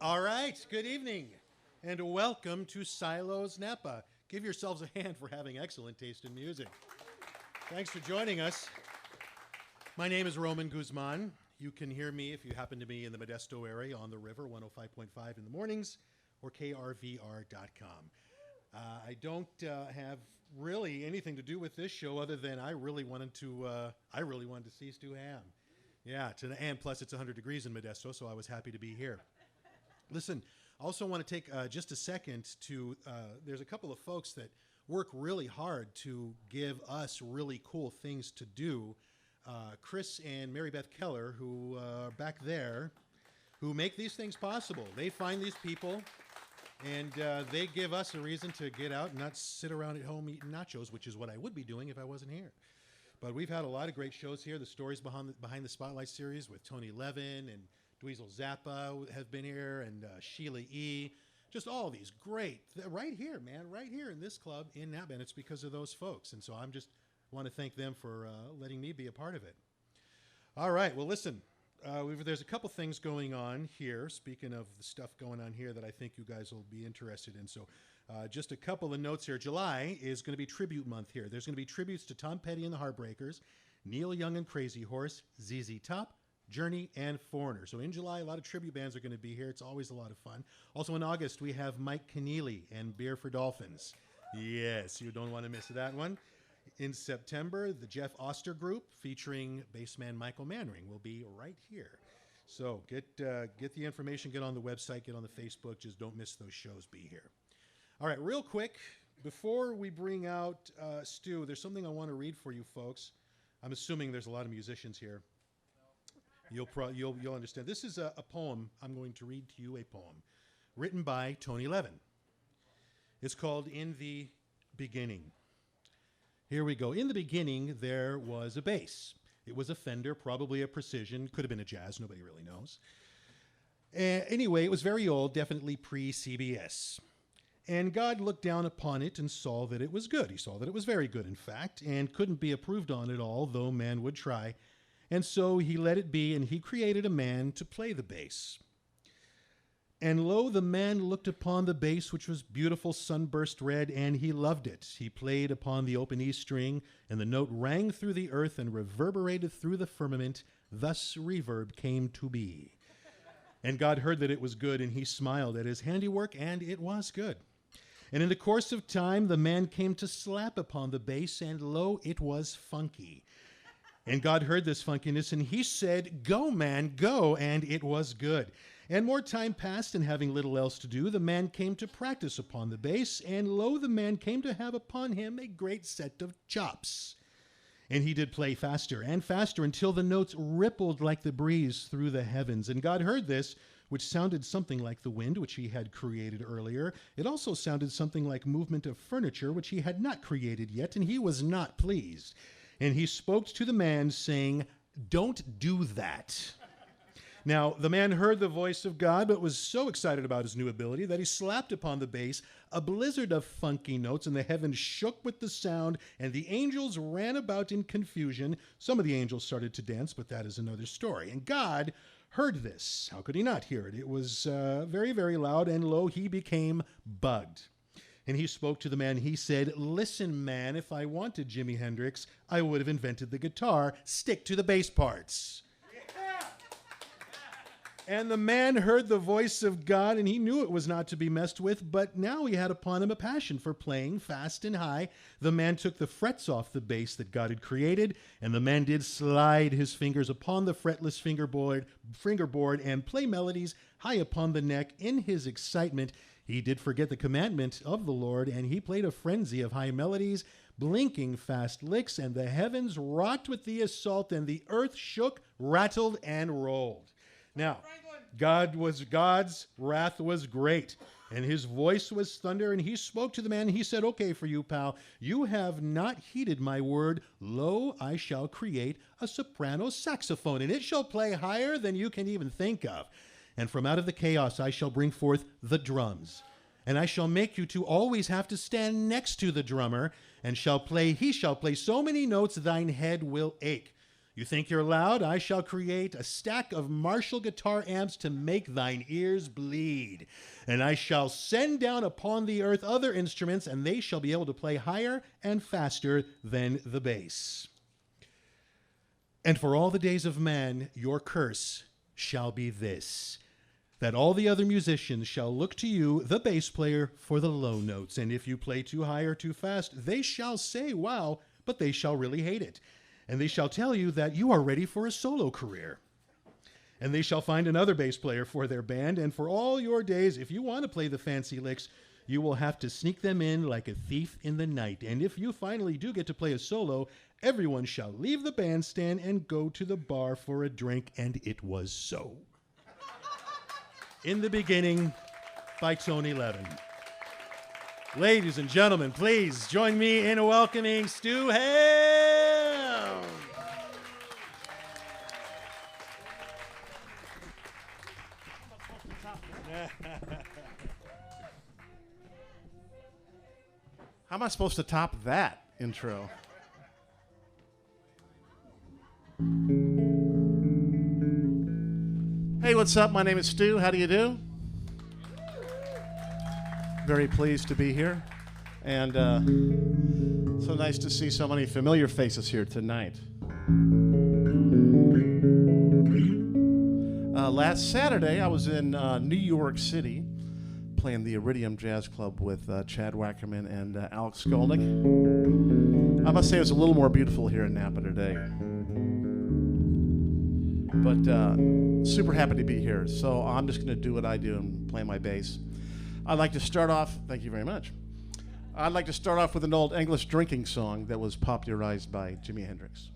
All right, good evening, and welcome to Silos Napa. Give yourselves a hand for having excellent taste in music. Thanks for joining us. My name is Roman Guzman. You can hear me if you happen to be in the Modesto area on the river, 105.5 in the mornings, or krvr.com. I don't have really anything to do with this show other than I really wanted to see Stu Hamm. Yeah, and plus it's 100 degrees in Modesto, so I was happy to be here. Listen, I also want to take just a second to, there's a couple of folks that work really hard to give us really cool things to do. Chris and Mary Beth Keller, who are back there, who make these things possible. They find these people, and they give us a reason to get out and not sit around at home eating nachos, which is what I would be doing if I wasn't here. But we've had a lot of great shows here. The Stories Behind the Spotlight series with Tony Levin and Dweezil Zappa have been here, and Sheila E. Just all these great, right here, man, right here in this club in Napa, and it's because of those folks. And so I'm just want to thank them for letting me be a part of it. All right, well, listen, there's a couple things going on here. Speaking of the stuff going on here that I think you guys will be interested in. So just a couple of notes here. July is going to be tribute month here. There's going to be tributes to Tom Petty and the Heartbreakers, Neil Young and Crazy Horse, ZZ Top, Journey, and Foreigner. So in July, a lot of tribute bands are going to be here. It's always a lot of fun. Also in August, we have Mike Keneally and Beer for Dolphins. Yes, you don't want to miss that one. In September, the Jeff Oster Group featuring bassman Michael Manring will be right here. So get the information, get on the website, get on the Facebook. Just don't miss those shows. Be here. All right, real quick, before we bring out Stu, there's something I want to read for you folks. I'm assuming there's a lot of musicians here. You'll understand. This is a poem. I'm going to read to you a poem written by Tony Levin. It's called In the Beginning. Here we go. In the beginning, there was a bass. It was a Fender, probably a Precision. Could have been a Jazz. Nobody really knows. Anyway, it was very old, definitely pre-CBS. And God looked down upon it and saw that it was good. He saw that it was very good, in fact, and couldn't be approved on it all, though man would try. And so he let it be, and he created a man to play the bass. And lo, the man looked upon the bass, which was beautiful sunburst red, and he loved it. He played upon the open E string, and the note rang through the earth and reverberated through the firmament. Thus reverb came to be. And God heard that it was good, and he smiled at his handiwork, and it was good. And in the course of time, the man came to slap upon the bass, and lo, it was funky. And God heard this funkiness, and he said, "Go, man, go," and it was good. And more time passed, and having little else to do, the man came to practice upon the bass, and lo, the man came to have upon him a great set of chops. And he did play faster and faster until the notes rippled like the breeze through the heavens. And God heard this, which sounded something like the wind, which he had created earlier. It also sounded something like movement of furniture, which he had not created yet, and he was not pleased. And he spoke to the man, saying, "Don't do that." Now, the man heard the voice of God, but was so excited about his new ability that he slapped upon the bass. A blizzard of funky notes, and the heavens shook with the sound, and the angels ran about in confusion. Some of the angels started to dance, but that is another story. And God heard this. How could he not hear it? It was very, very loud, and lo, he became bugged. And he spoke to the man. He said, "Listen, man, if I wanted Jimi Hendrix, I would have invented the guitar. Stick to the bass parts." And the man heard the voice of God, and he knew it was not to be messed with, but now he had upon him a passion for playing fast and high. The man took the frets off the bass that God had created, and the man did slide his fingers upon the fretless fingerboard and play melodies high upon the neck. In his excitement, he did forget the commandment of the Lord, and he played a frenzy of high melodies, blinking fast licks, and the heavens rocked with the assault, and the earth shook, rattled, and rolled. Now, God's wrath was great, and his voice was thunder, and he spoke to the man, and he said, "Okay for you, pal, you have not heeded my word. Lo, I shall create a soprano saxophone, and it shall play higher than you can even think of. And from out of the chaos I shall bring forth the drums, and I shall make you to always have to stand next to the drummer, and he shall play so many notes thine head will ache. You think you're loud? I shall create a stack of Marshall guitar amps to make thine ears bleed. And I shall send down upon the earth other instruments, and they shall be able to play higher and faster than the bass. And for all the days of man, your curse shall be this, that all the other musicians shall look to you, the bass player, for the low notes. And if you play too high or too fast, they shall say, wow, but they shall really hate it. And they shall tell you that you are ready for a solo career. And they shall find another bass player for their band. And for all your days, if you want to play the fancy licks, you will have to sneak them in like a thief in the night. And if you finally do get to play a solo, everyone shall leave the bandstand and go to the bar for a drink. And it was so. In the Beginning by Tony Levin. Ladies and gentlemen, please join me in welcoming Stu Hamm. How am I supposed to top that intro? Hey, what's up? My name is Stu. How do you do? Very pleased to be here. And so nice to see so many familiar faces here tonight. Last Saturday, I was in New York City playing the Iridium Jazz Club with Chad Wackerman and Alex Skolnick. I must say it was a little more beautiful here in Napa today. But super happy to be here. So I'm just going to do what I do and play my bass. I'd like to start off, thank you very much. I'd like to start off with an old English drinking song that was popularized by Jimi Hendrix.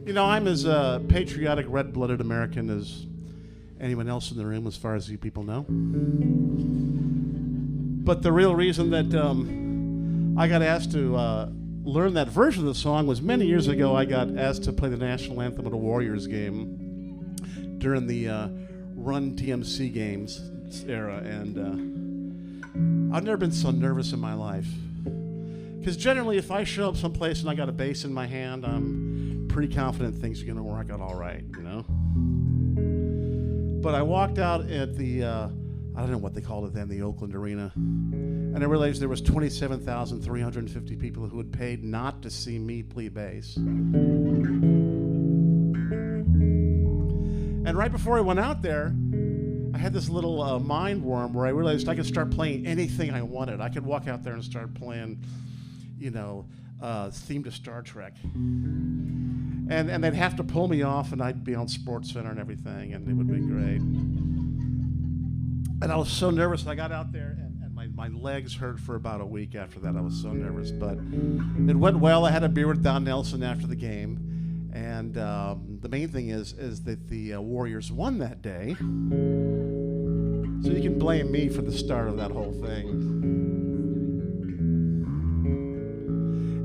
You know, I'm as patriotic, red-blooded American as anyone else in the room, as far as you people know. But the real reason that I got asked to learn that version of the song was many years ago. I got asked to play the national anthem at a Warriors game during the Run TMC games era, and I've never been so nervous in my life. Because generally, if I show up someplace and I got a bass in my hand, I'm pretty confident things are going to work out all right, you know? But I walked out at the, I don't know what they called it then, the Oakland Arena, and I realized there was 27,350 people who had paid not to see me play bass. And right before I went out there, I had this little mind worm where I realized I could start playing anything I wanted. I could walk out there and start playing, theme to Star Trek. And they'd have to pull me off, and I'd be on SportsCenter and everything, and it would be great. And I was so nervous. I got out there, and my legs hurt for about a week after that. I was so nervous, but it went well. I had a beer with Don Nelson after the game, and the main thing is that the Warriors won that day. So you can blame me for the start of that whole thing.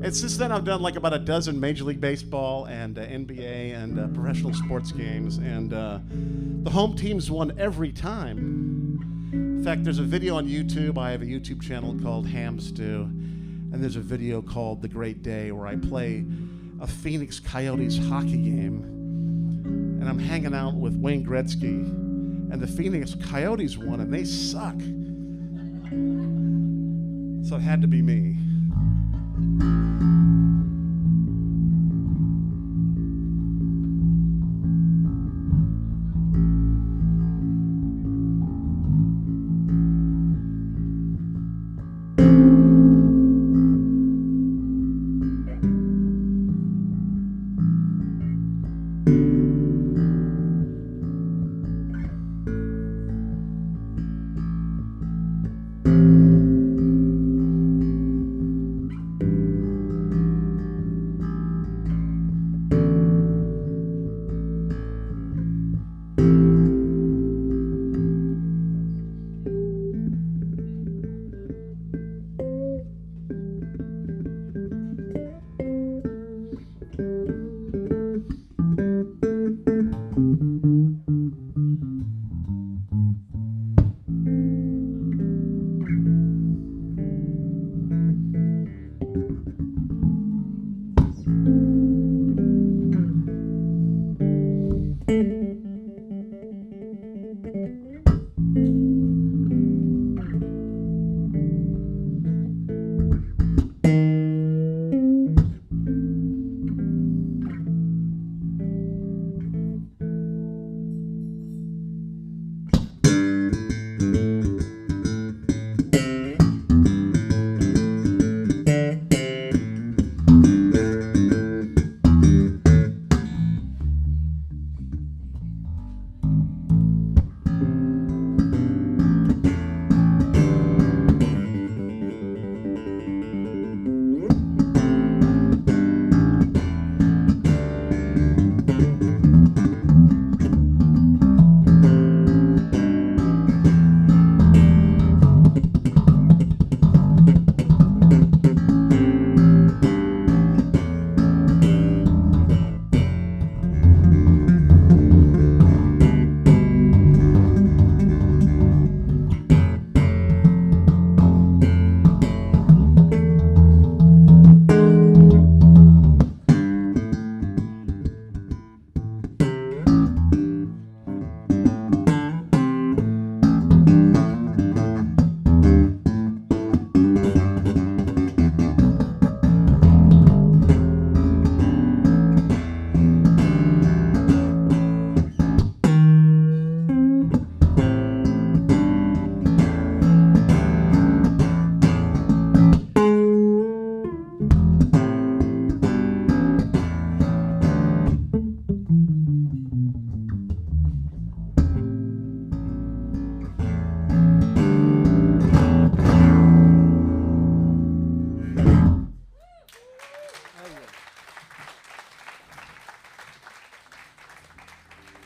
And since then, I've done like about a dozen Major League Baseball and NBA and professional sports games, and the home team's won every time. In fact, there's a video on YouTube. I have a YouTube channel called Ham Stu, and there's a video called The Great Day where I play a Phoenix Coyotes hockey game, and I'm hanging out with Wayne Gretzky, and the Phoenix Coyotes won, and they suck. So it had to be me.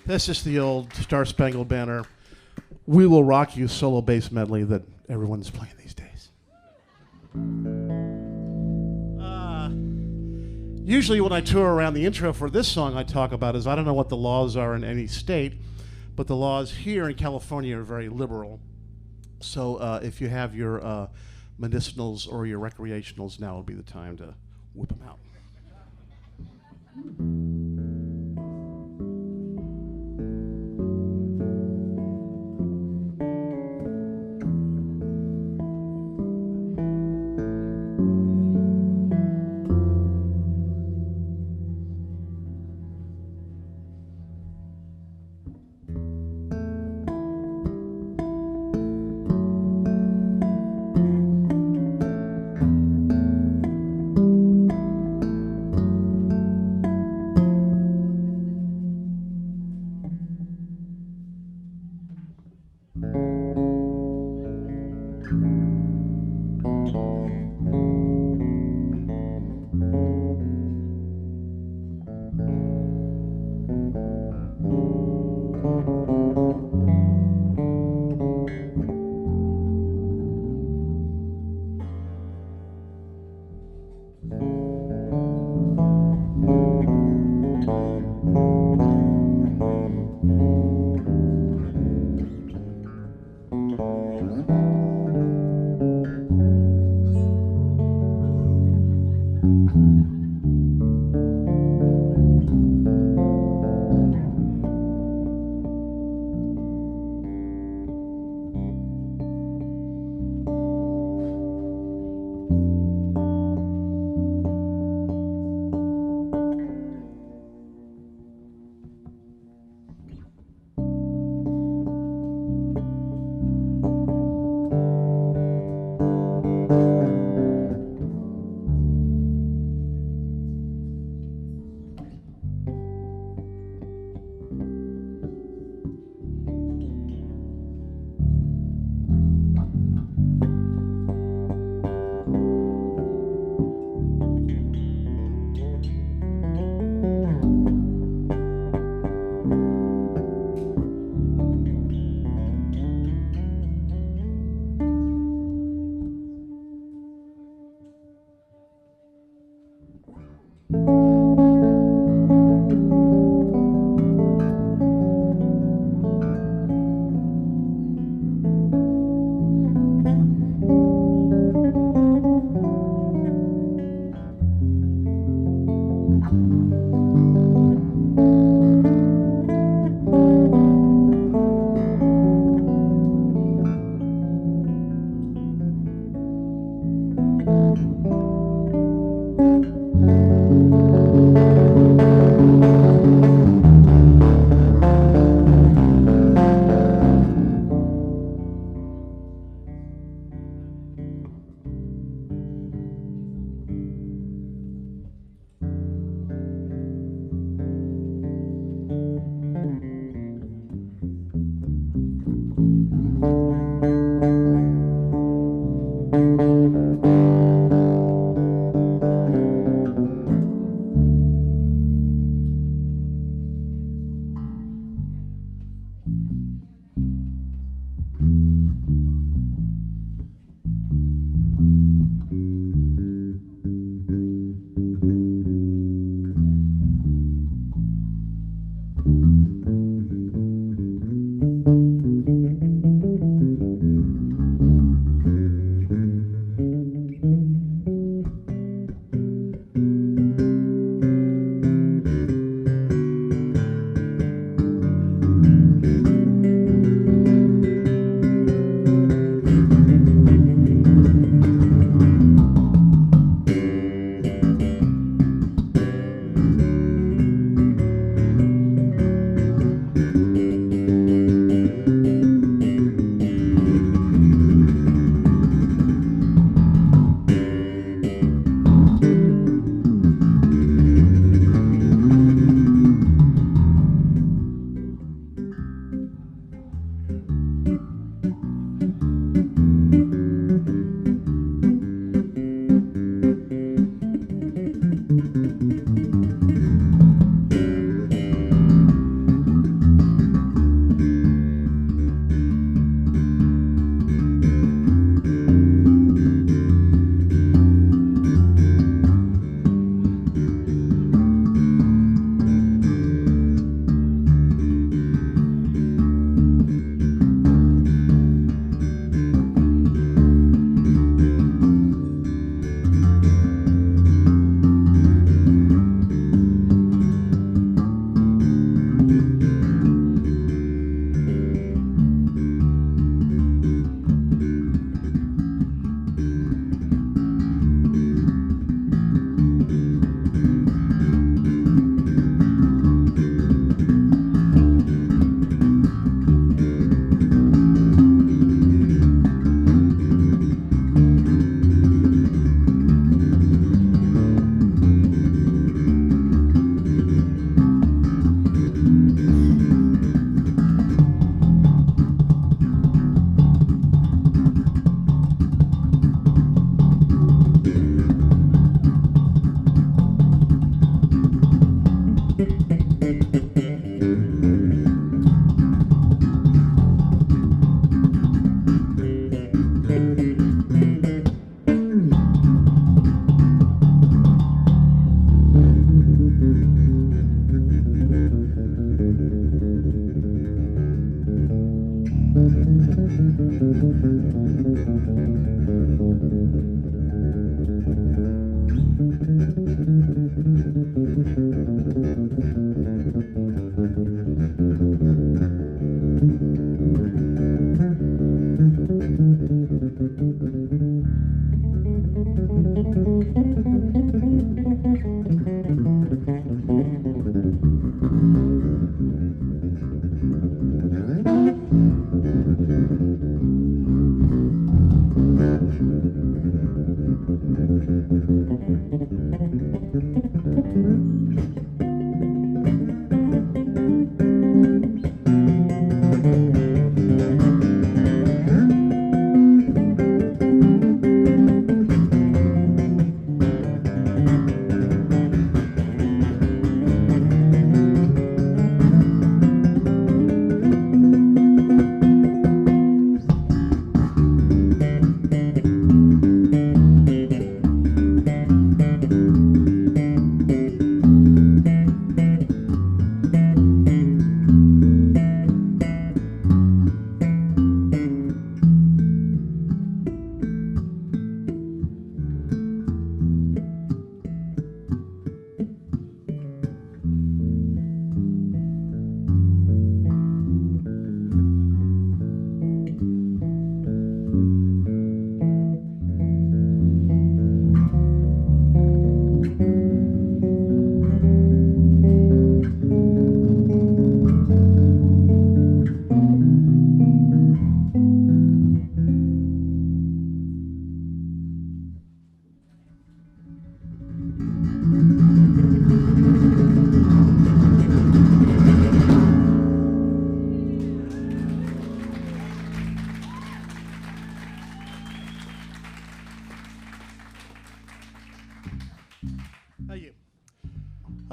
That's just the old Star Spangled Banner, We Will Rock You solo bass medley that everyone's playing these days. Usually when I tour around, the intro for this song I talk about is I don't know what the laws are in any state, but the laws here in California are very liberal. So if you have your medicinals or your recreationals, now would be the time to whip them out.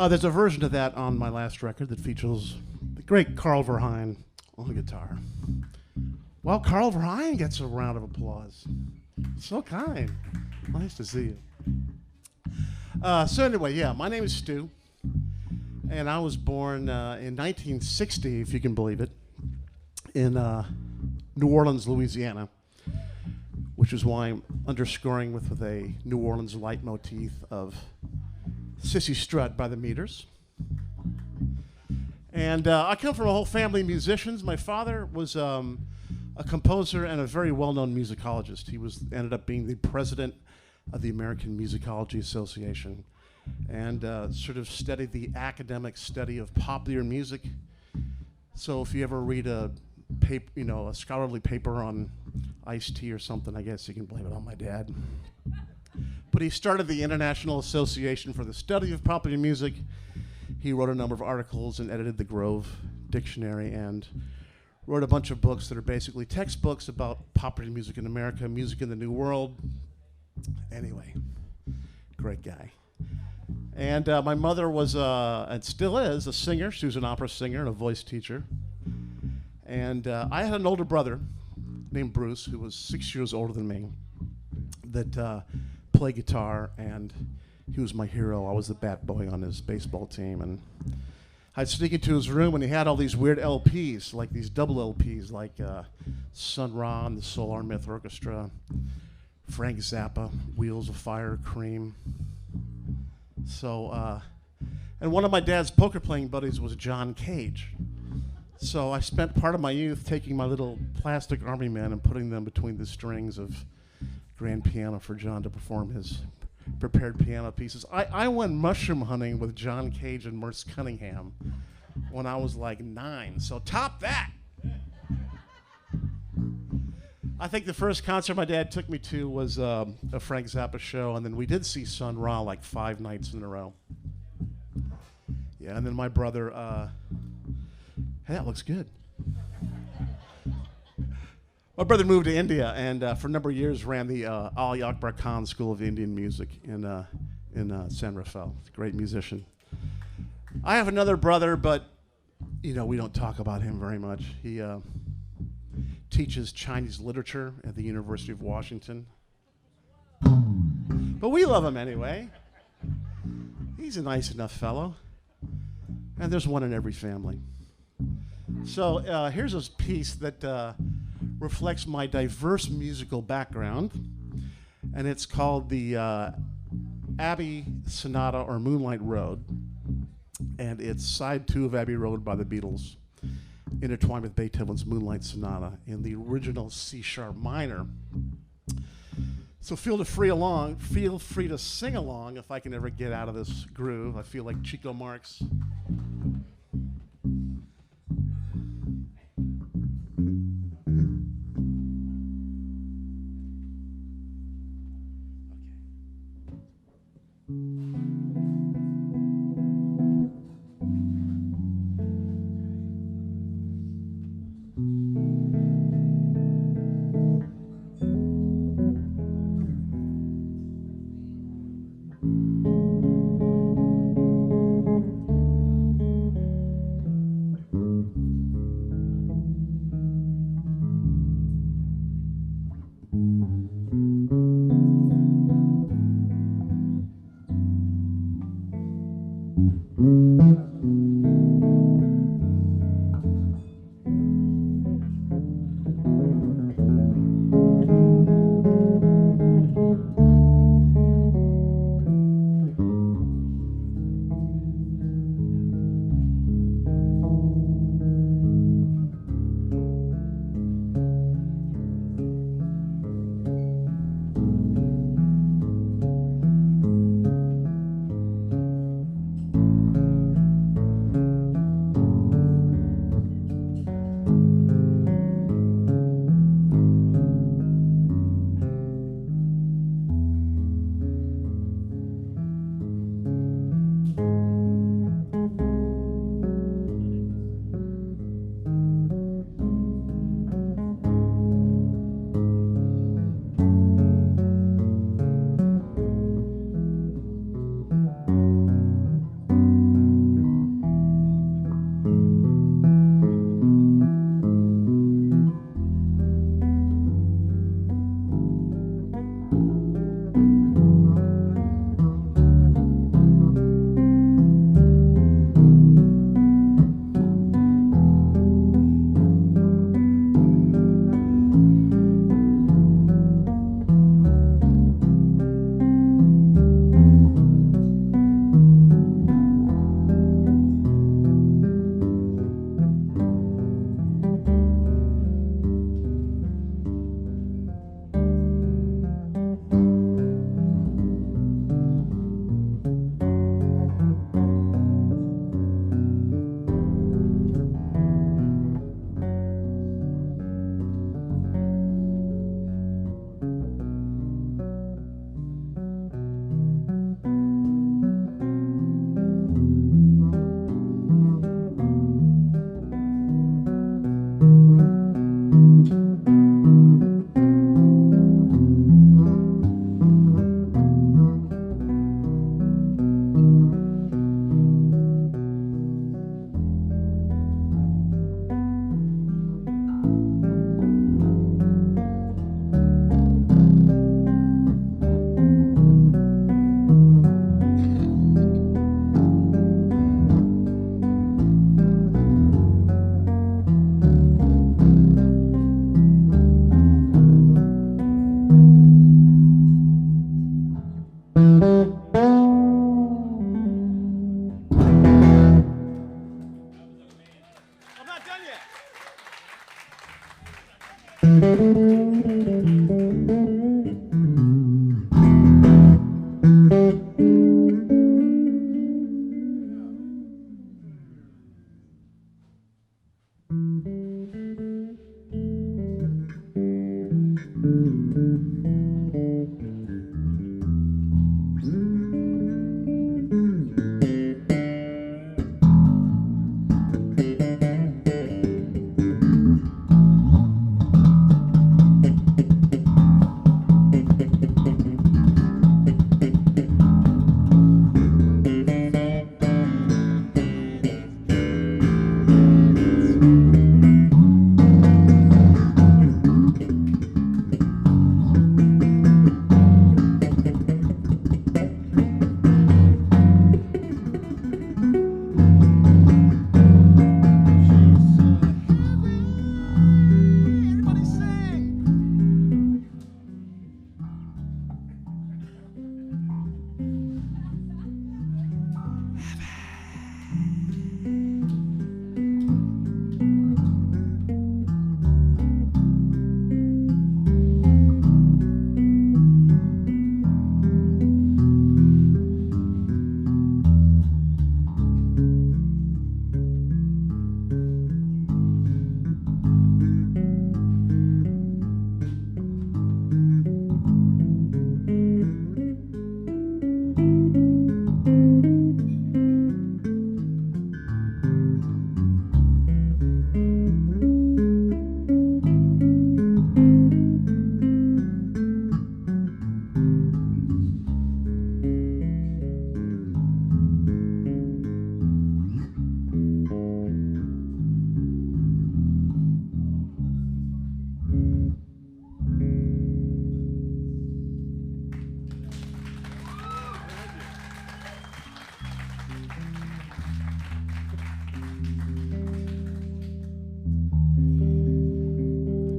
There's a version of that on my last record that features the great Carl Verheyen on the guitar. Well, Carl Verheyen gets a round of applause. So kind. Nice to see you. So anyway, yeah, my name is Stu, and I was born in 1960, if you can believe it, in New Orleans, Louisiana, which is why I'm underscoring with a New Orleans leitmotif of Sissy Strut by the Meters. And I come from a whole family of musicians. My father was a composer and a very well-known musicologist. He ended up being the president of the American Musicology Association, and sort of studied the academic study of popular music. So if you ever read a scholarly paper on Ice-T or something, I guess you can blame it on my dad. But he started the International Association for the Study of Popular Music. He wrote a number of articles and edited the Grove Dictionary and wrote a bunch of books that are basically textbooks about popular music in America, music in the New World. Anyway, great guy. And my mother was, and still is, a singer. She was an opera singer and a voice teacher. And I had an older brother named Bruce, who was 6 years older than me, that played guitar, and he was my hero. I was the bat boy on his baseball team, and I'd sneak into his room, and he had all these weird LPs, like these double LPs, like Sun Ra and the Solar Myth Orchestra, Frank Zappa, Wheels of Fire, Cream. So, and one of my dad's poker playing buddies was John Cage. So I spent part of my youth taking my little plastic army men and putting them between the strings of grand piano for John to perform his prepared piano pieces. I went mushroom hunting with John Cage and Merce Cunningham when I was like 9. So top that. I think the first concert my dad took me to was a Frank Zappa show, and then we did see Sun Ra like 5 nights in a row. Yeah, and then my brother, hey, that looks good. My brother moved to India, and for a number of years ran the Ali Akbar Khan School of Indian Music in San Rafael. He's a great musician. I have another brother, but we don't talk about him very much. He teaches Chinese literature at the University of Washington. But we love him anyway. He's a nice enough fellow. And there's one in every family. So here's a piece that reflects my diverse musical background, and it's called the Abbey Sonata or Moonlight Road, and it's side 2 of Abbey Road by the Beatles, intertwined with Beethoven's Moonlight Sonata in the original C-sharp minor. So feel free to sing along if I can ever get out of this groove. I feel like Chico Marx.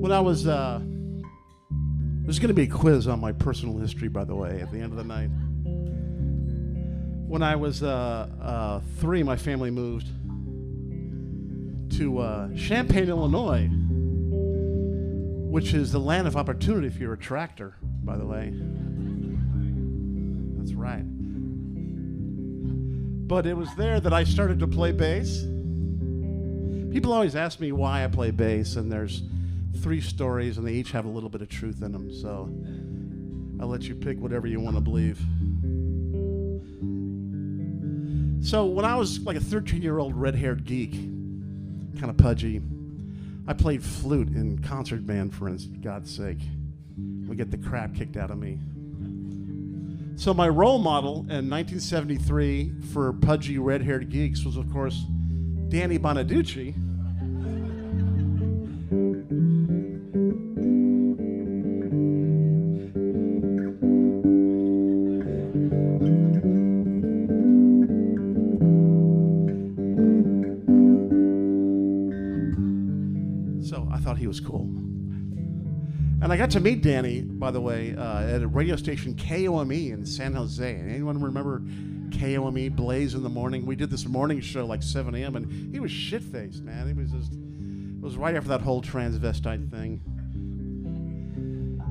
When I was, there's going to be a quiz on my personal history, by the way, at the end of the night. When I was 3, my family moved to Champaign, Illinois, which is the land of opportunity if you're a tractor, by the way. That's right. But it was there that I started to play bass. People always ask me why I play bass, and there's 3 stories, and they each have a little bit of truth in them, so I'll let you pick whatever you want to believe. So when I was like a 13-year-old red-haired geek, kind of pudgy, I played flute in concert band, for God's sake. We get the crap kicked out of me. So my role model in 1973 for pudgy red-haired geeks was, of course, Danny Bonaducci. So I thought he was cool. And I got to meet Danny, by the way, at a radio station, KOME in San Jose. Anyone remember KOME, Blaze in the Morning? We did this morning show like 7 a.m. and he was shit-faced, man. He was just, it was right after that whole transvestite thing.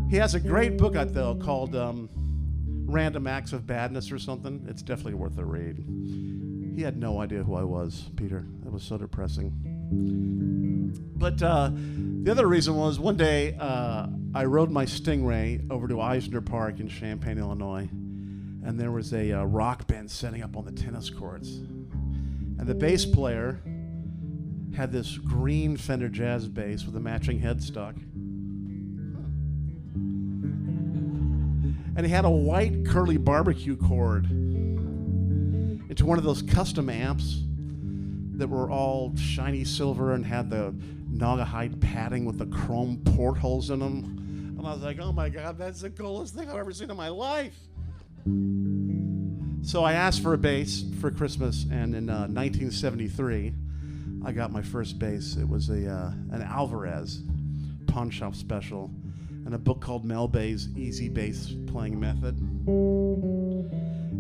He has a great book out, though, called Random Acts of Badness or something. It's definitely worth a read. He had no idea who I was, Peter. It was so depressing. But the other reason was one day I rode my Stingray over to Eisner Park in Champaign, Illinois, and there was a rock band setting up on the tennis courts. And the bass player had this green Fender Jazz bass with a matching headstock. And he had a white curly barbecue cord into one of those custom amps that were all shiny silver and had the Naugahyde padding with the chrome portholes in them. And I was like, oh my God, that's the coolest thing I've ever seen in my life. So I asked for a bass for Christmas, and in 1973, I got my first bass. It was an Alvarez pawn shop special and a book called Mel Bay's Easy Bass Playing Method.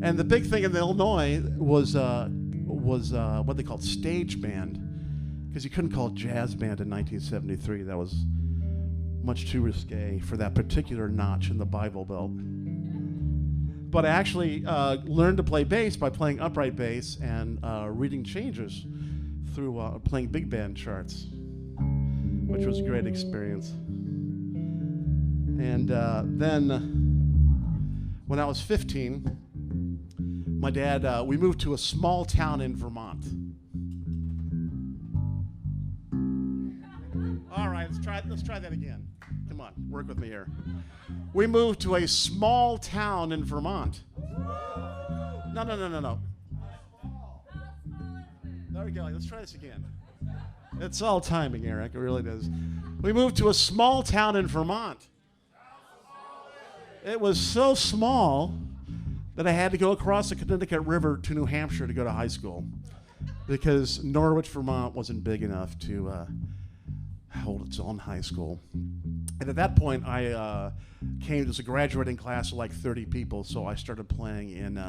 And the big thing in Illinois was what they called stage band, because you couldn't call it jazz band in 1973. That was much too risque for that particular notch in the Bible Belt. But I actually learned to play bass by playing upright bass and reading changes through playing big band charts, which was a great experience. And then when I was 15, my dad, we moved to a small town in Vermont. All right, let's try that again. Come on, work with me here. We moved to a small town in Vermont. No. There we go. Let's try this again. It's all timing, Eric. It really does. We moved to a small town in Vermont. It was so small that I had to go across the Connecticut River to New Hampshire to go to high school because Norwich, Vermont wasn't big enough to hold its own high school. And at that point, I came as a graduating class of like 30 people, so I started playing in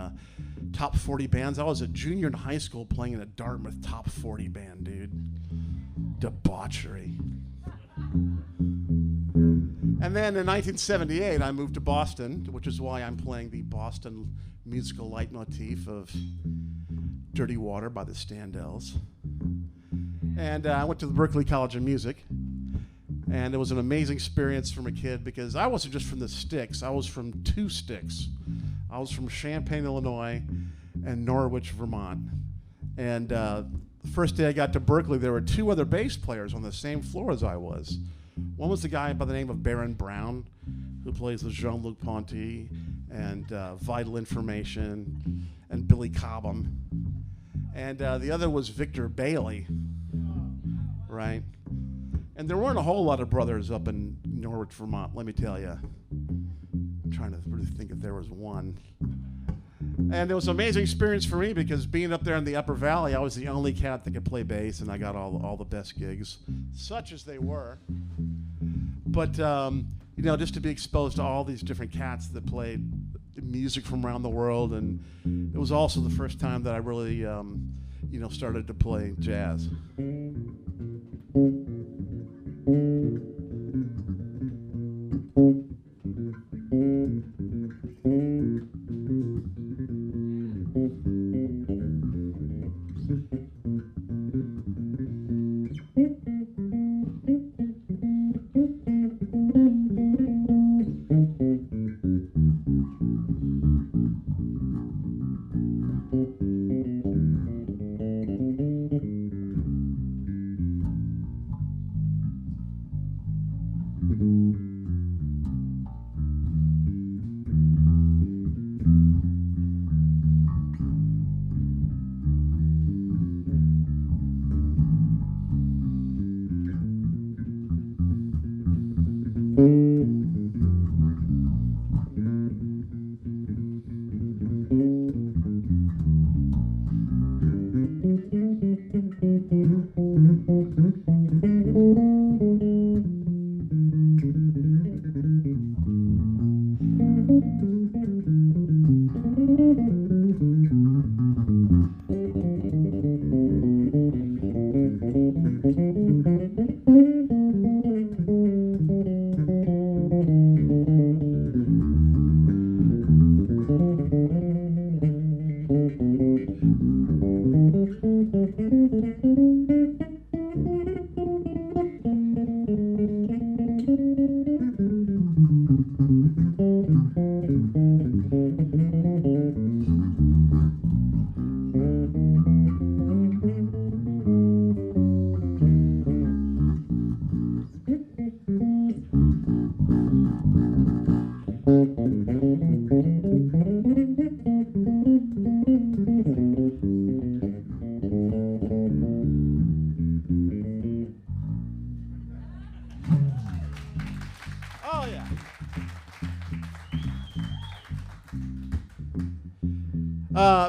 top 40 bands. I was a junior in high school playing in a Dartmouth top 40 band, dude. Debauchery. And then in 1978, I moved to Boston, which is why I'm playing the Boston musical leitmotif of Dirty Water by the Standells. And I went to the Berklee College of Music, and it was an amazing experience from a kid because I wasn't just from the sticks, I was from 2 sticks. I was from Champaign, Illinois, and Norwich, Vermont. And the first day I got to Berklee, there were 2 other bass players on the same floor as I was. One was the guy by the name of Baron Brown, who plays with Jean-Luc Ponty and Vital Information and Billy Cobham. And the other was Victor Bailey, right? And there weren't a whole lot of brothers up in Norwich, Vermont, let me tell you. I'm trying to really think if there was one. And it was an amazing experience for me because being up there in the Upper Valley, I was the only cat that could play bass, and I got all the best gigs, such as they were. But just to be exposed to all these different cats that played music from around the world, and it was also the first time that I really, started to play jazz.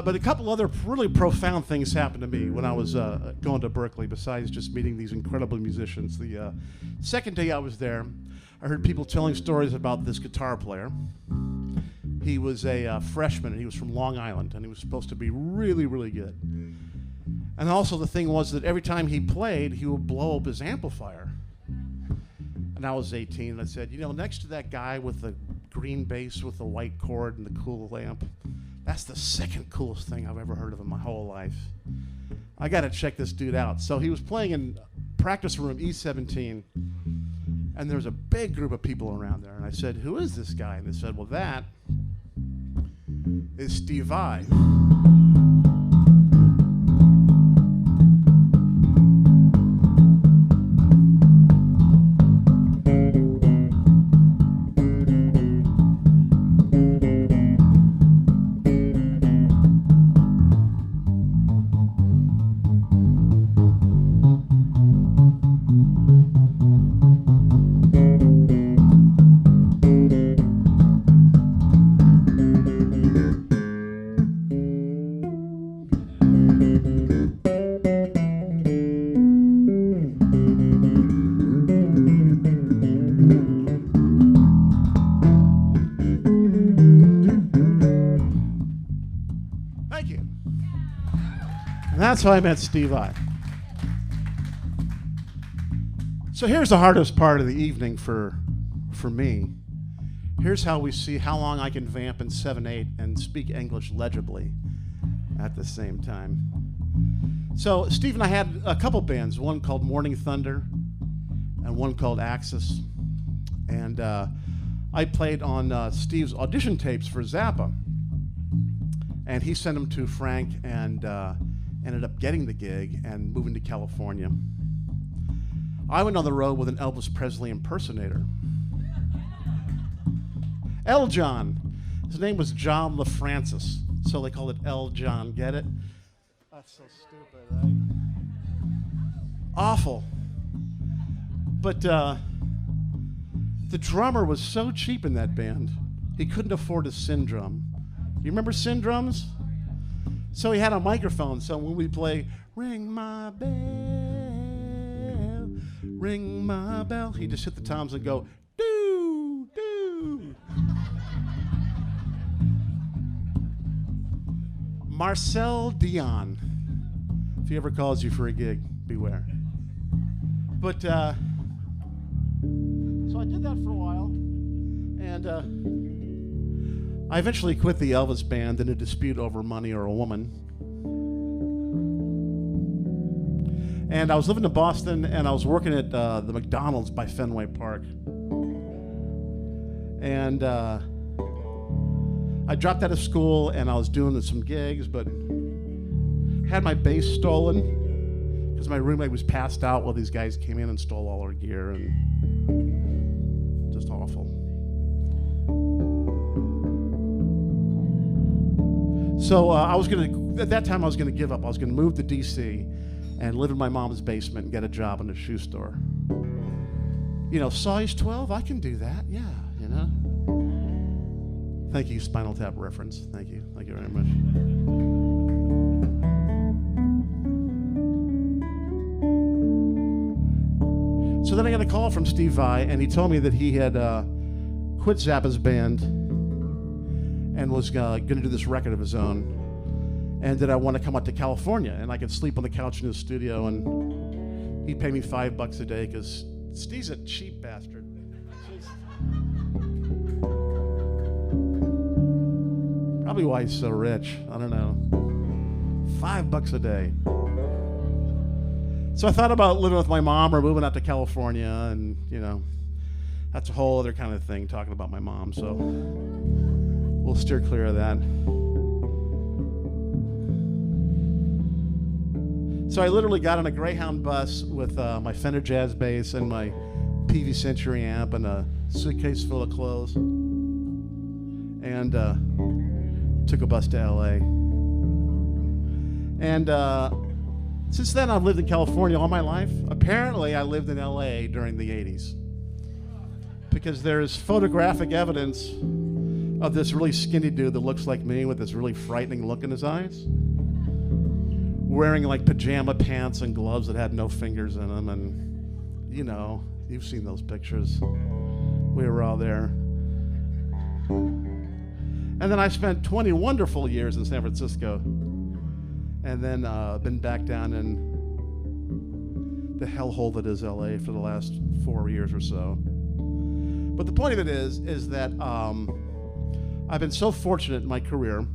But a couple other really profound things happened to me when I was going to Berkeley, besides just meeting these incredible musicians. The second day I was there, I heard people telling stories about this guitar player. He was a freshman, and he was from Long Island, and he was supposed to be really, really good. And also the thing was that every time he played, he would blow up his amplifier. And I was 18, and I said, next to that guy with the green bass with the white cord and the cool lamp, that's the second coolest thing I've ever heard of in my whole life. I got to check this dude out. So he was playing in practice room E17, and there was a big group of people around there. And I said, who is this guy? And they said, well, that is Steve Vai. That's how I met Steve Vai. So here's the hardest part of the evening for me. Here's how we see how long I can vamp in 7/8 and speak English legibly at the same time. So Steve and I had a couple bands, one called Morning Thunder and one called Axis. And I played on Steve's audition tapes for Zappa. And he sent them to Frank and ended up getting the gig and moving to California. I went on the road with an Elvis Presley impersonator. L. John. His name was John LaFrancis, so they called it L. John. Get it? That's so stupid, right? Awful. But the drummer was so cheap in that band, he couldn't afford a Syndrum. You remember Syndrums? So he had a microphone, so when we play, ring my bell, ring my bell. He'd just hit the toms and go, doo, doo. Marcel Dion. If he ever calls you for a gig, beware. But, so I did that for a while, and I eventually quit the Elvis band in a dispute over money or a woman. And I was living in Boston, and I was working at the McDonald's by Fenway Park. And I dropped out of school, and I was doing some gigs, but had my bass stolen because my roommate was passed out while these guys came in and stole all our gear, and just awful. So at that time I was gonna give up. I was gonna move to DC and live in my mom's basement and get a job in a shoe store. You know, size 12, I can do that, yeah, you know. Thank you, Spinal Tap reference. Thank you very much. So then I got a call from Steve Vai, and he told me that he had quit Zappa's band and was going to do this record of his own, and that I want to come out to California, and I could sleep on the couch in his studio, and he'd pay me $5 a day, because Steve's a cheap bastard. Probably why he's so rich. I don't know. $5 a day. So I thought about living with my mom or moving out to California, and, you know, that's a whole other kind of thing, talking about my mom, so we'll steer clear of that. So I literally got on a Greyhound bus with my Fender Jazz bass and my PV Century amp and a suitcase full of clothes, and took a bus to LA. And since then, I've lived in California all my life. Apparently, I lived in LA during the 80s, because there's photographic evidence of this really skinny dude that looks like me with this really frightening look in his eyes, wearing like pajama pants and gloves that had no fingers in them. And, you know, you've seen those pictures. We were all there. And then I spent 20 wonderful years in San Francisco, and then been back down in the hellhole that is LA for the last 4 years or so. But the point of it is that I've been so fortunate in my career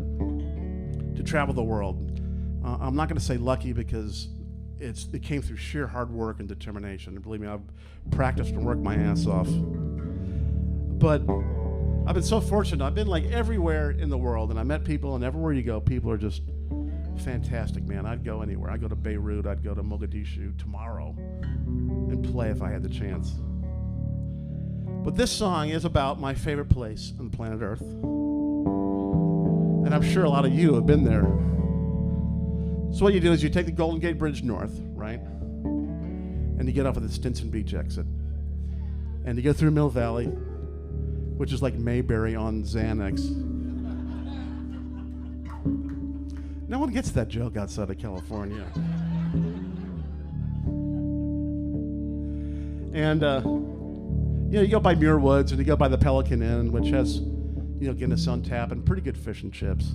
to travel the world. I'm not going to say lucky, because it came through sheer hard work and determination. And believe me, I've practiced and worked my ass off. But I've been so fortunate. I've been like everywhere in the world, and I met people, and everywhere you go, people are just fantastic, man. I'd go anywhere. I'd go to Beirut. I'd go to Mogadishu tomorrow and play if I had the chance. But this song is about my favorite place on the planet Earth. And I'm sure a lot of you have been there. So what you do is you take the Golden Gate Bridge north, right? And you get off at the Stinson Beach exit. And you go through Mill Valley, which is like Mayberry on Xanax. No one gets that joke outside of California. And, you know, you go by Muir Woods, and you go by the Pelican Inn, which has, you know, Guinness on tap and pretty good fish and chips.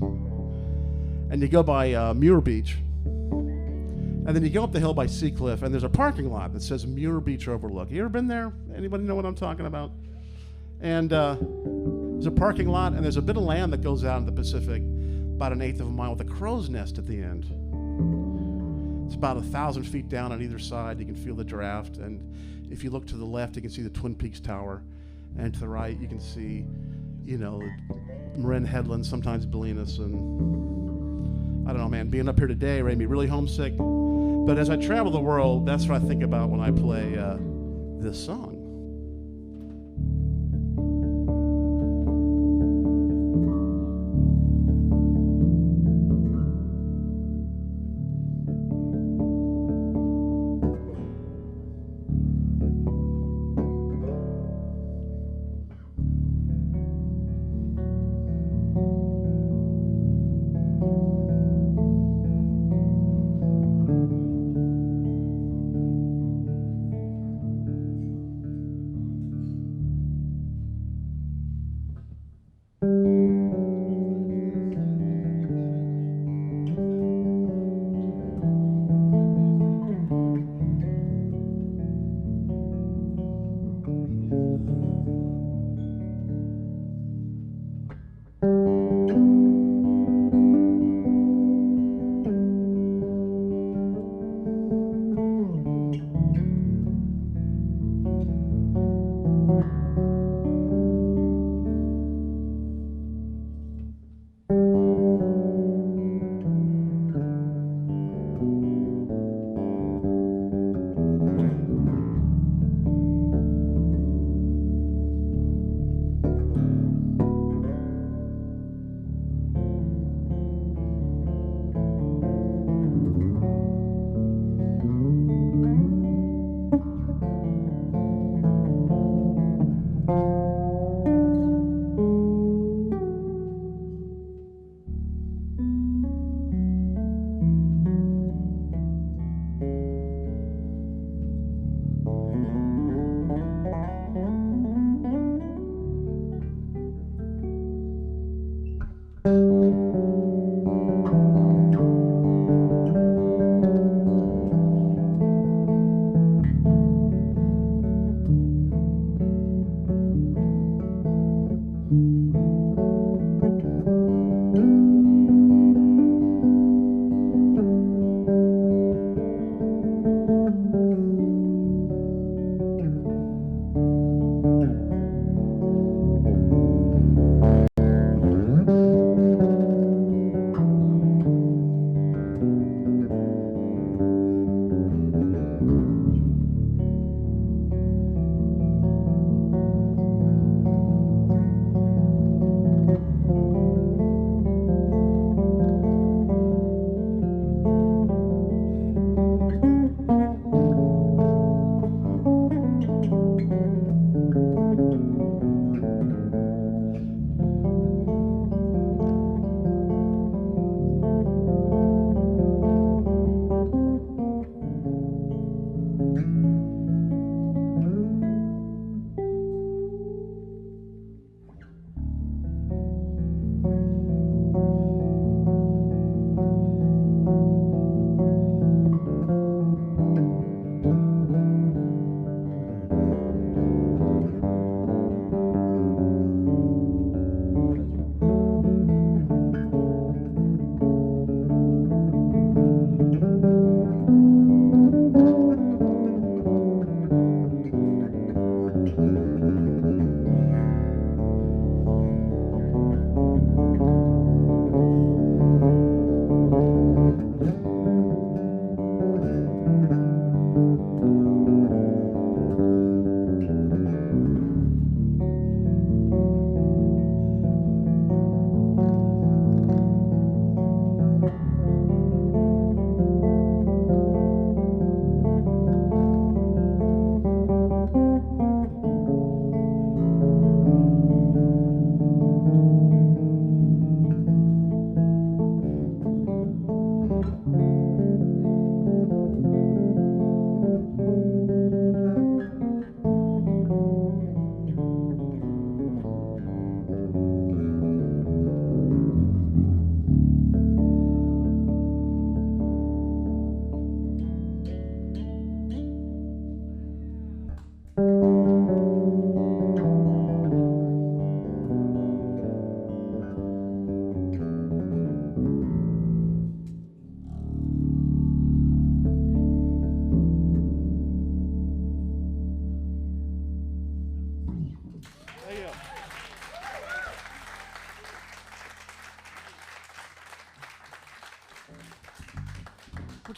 And you go by Muir Beach. And then you go up the hill by Sea Cliff, and there's a parking lot that says Muir Beach Overlook. You ever been there? Anybody know what I'm talking about? And there's a parking lot, and there's a bit of land that goes out in the Pacific, about 1/8 of a mile, with a crow's nest at the end. It's about 1,000 feet down on either side. You can feel the draft, and if you look to the left, you can see the Twin Peaks Tower, and to the right, you can see, you know, Marin Headland, sometimes Bolinas, and I don't know, man. Being up here today made me really homesick. But as I travel the world, that's what I think about when I play this song.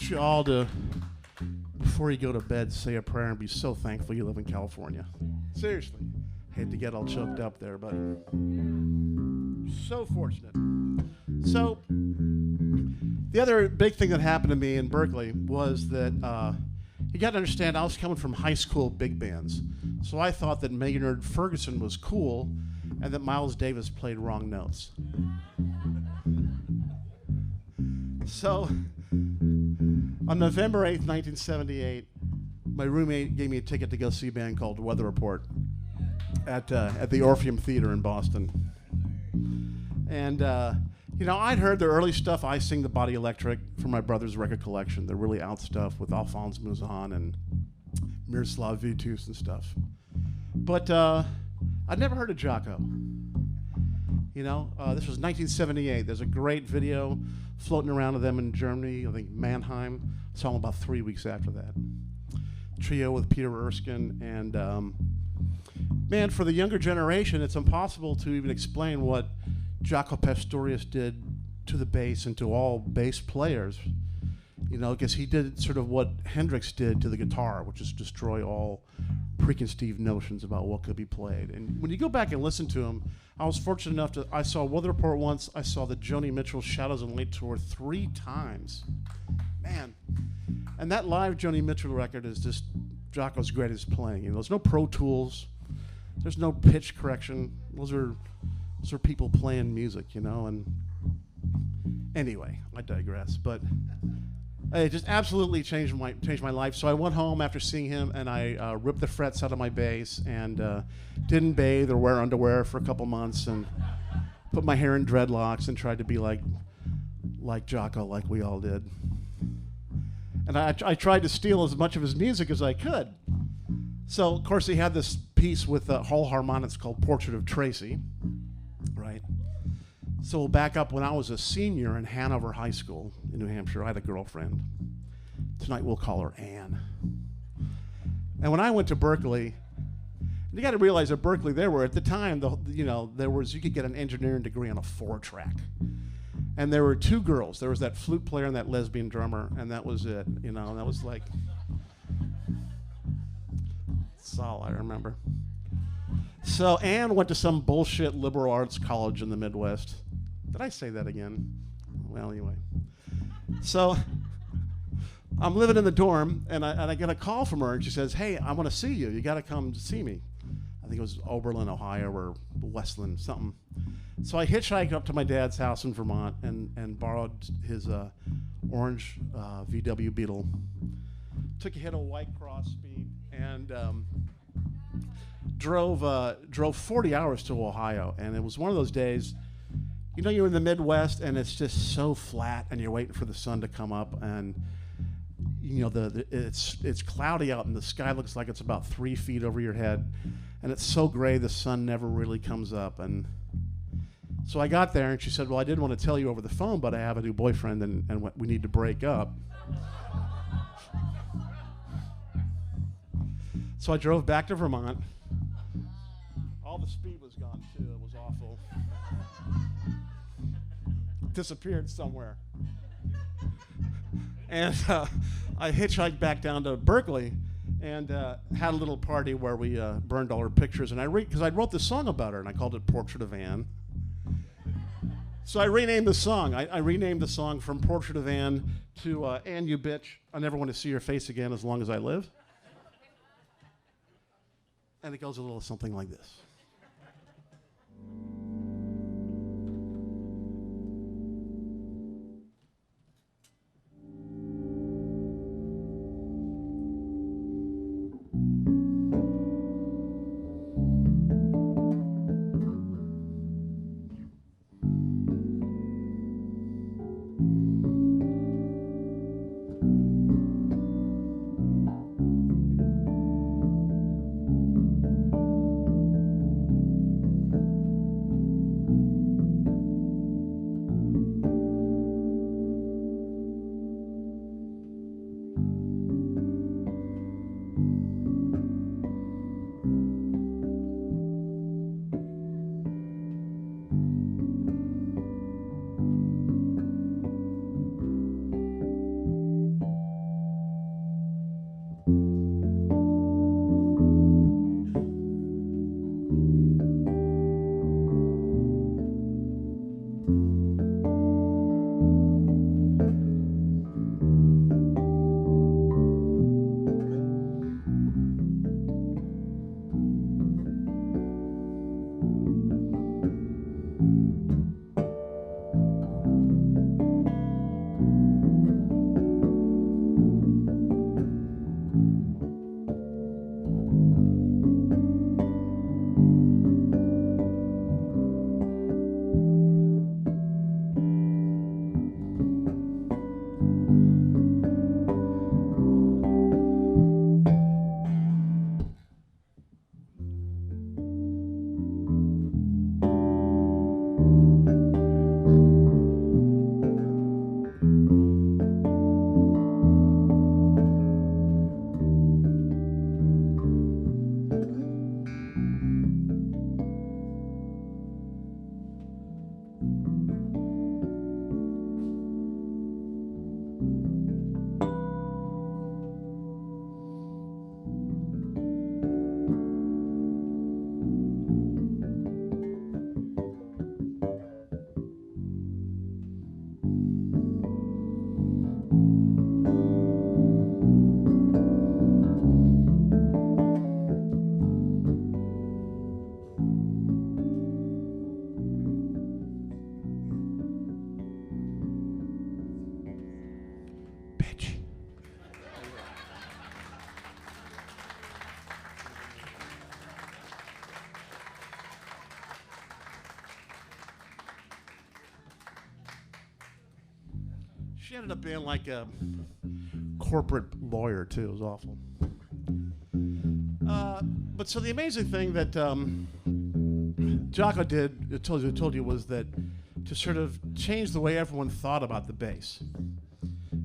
want you all to, before you go to bed, say a prayer and be so thankful you live in California. Seriously. Hate to get all choked up there, but so fortunate. So, the other big thing that happened to me in Berkeley was that you got to understand, I was coming from high school big bands. So I thought that Maynard Ferguson was cool and that Miles Davis played wrong notes. So, on November 8th, 1978, my roommate gave me a ticket to go see a band called Weather Report at the Orpheum Theater in Boston. And, I'd heard their early stuff, I Sing the Body Electric, from my brother's record collection. The really out stuff with Alphonse Mouzon and Miroslav Vitus and stuff. But I'd never heard of Jocko. This was 1978. There's a great video floating around of them in Germany, I think Mannheim. Saw them about 3 weeks after that. Trio with Peter Erskine. And, man, for the younger generation, it's impossible to even explain what Jaco Pastorius did to the bass and to all bass players. Because he did sort of what Hendrix did to the guitar, which is destroy all preconceived notions about what could be played. And when you go back and listen to him, I was fortunate enough to, I saw Weather Report once, I saw the Joni Mitchell Shadows and Light tour 3 times. Man. And that live Joni Mitchell record is just Jaco's greatest playing. There's no Pro Tools, there's no pitch correction. Those are people playing music, and anyway, I digress. But it just absolutely changed my life. So I went home after seeing him, and I ripped the frets out of my bass and didn't bathe or wear underwear for a couple months, and put my hair in dreadlocks and tried to be like Jaco, like we all did. And I tried to steal as much of his music as I could. So, of course, he had this piece with Hall Harmonics called Portrait of Tracy. right? So we'll back up. When I was a senior in Hanover High School in New Hampshire, I had a girlfriend. Tonight we'll call her Anne. And when I went to Berkeley, you got to realize at Berkeley, there were, at the time, you could get an engineering degree on a 4-track. And there were 2 girls. There was that flute player and that lesbian drummer, and that was it. And that was like, that's all I remember. So Anne went to some bullshit liberal arts college in the Midwest. Did I say that again? Well, anyway. So I'm living in the dorm, and I get a call from her, and she says, "Hey, I want to see you. You got to come to see me." I think it was Oberlin, Ohio, or Westland, something. So I hitchhiked up to my dad's house in Vermont and borrowed his orange VW Beetle. Took a hit of White Cross speed and drove 40 hours to Ohio. And it was one of those days, you're in the Midwest and it's just so flat, and you're waiting for the sun to come up, and it's cloudy out and the sky looks like it's about 3 feet over your head, and it's so gray the sun never really comes up. And so I got there and she said, "Well, I didn't want to tell you over the phone, but I have a new boyfriend and we need to break up." So I drove back to Vermont. All the speed was gone too. It was awful. Disappeared somewhere. And I hitchhiked back down to Berkeley and had a little party where we burned all her pictures. And because I wrote this song about her, and I called it Portrait of Anne. So I renamed the song. I renamed the song from Portrait of Anne to Anne, You Bitch, I Never Want to See Your Face Again As Long As I Live. And it goes a little something like this. She ended up being like a corporate lawyer, too. It was awful. But so the amazing thing that Jocko told you was that to sort of change the way everyone thought about the bass.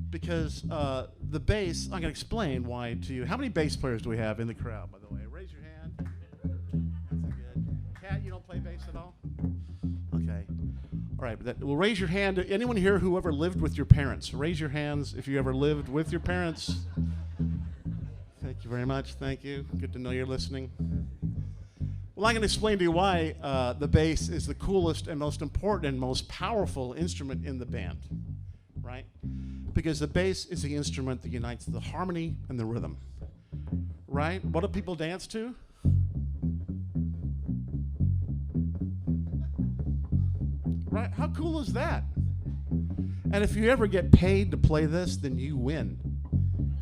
Because the bass, I'm going to explain why to you. How many bass players do we have in the crowd, by the way? Raise your hand. That's good. Kat, you don't play bass at all? Okay. All right. Well, raise your hand. Anyone here who ever lived with your parents? Raise your hands if you ever lived with your parents. Thank you very much. Thank you. Good to know you're listening. Well, I'm going to explain to you why the bass is the coolest and most important and most powerful instrument in the band, right? Because the bass is the instrument that unites the harmony and the rhythm, right? What do people dance to? Right? How cool is that? And if you ever get paid to play this, then you win,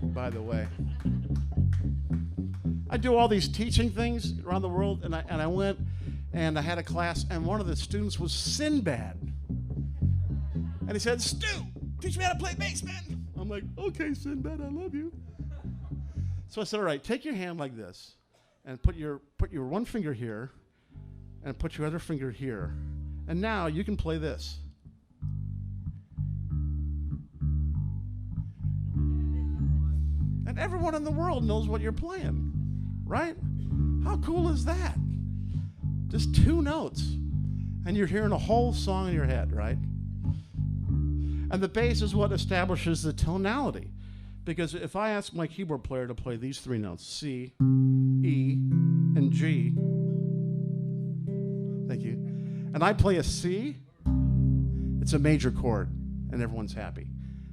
by the way. I do all these teaching things around the world, and I went and I had a class, and one of the students was Sinbad. And he said, "Stu, teach me how to play bass, man." I'm like, "Okay, Sinbad, I love you." So I said, "All right, take your hand like this, and put your one finger here, and put your other finger here. And now you can play this." And everyone in the world knows what you're playing, right? How cool is that? Just 2 notes, and you're hearing a whole song in your head, right? And the bass is what establishes the tonality. Because if I ask my keyboard player to play these 3 notes, C, E, and G, thank you, and I play a C, it's a major chord, and everyone's happy.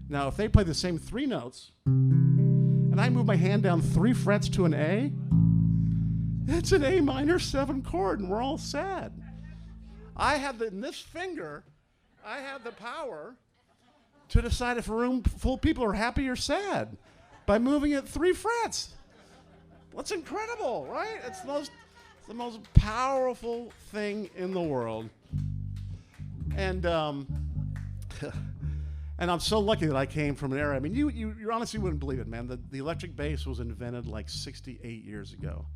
Now, if they play the same 3 notes, and I move my hand down 3 frets to an A, it's an A minor 7 chord, and we're all sad. In this finger, I have the power to decide if a room full of people are happy or sad by moving it 3 frets. That's incredible, right? It's the most powerful thing in the world. And and I'm so lucky that I came from an era. I mean, you honestly wouldn't believe it, man. The electric bass was invented like 68 years ago.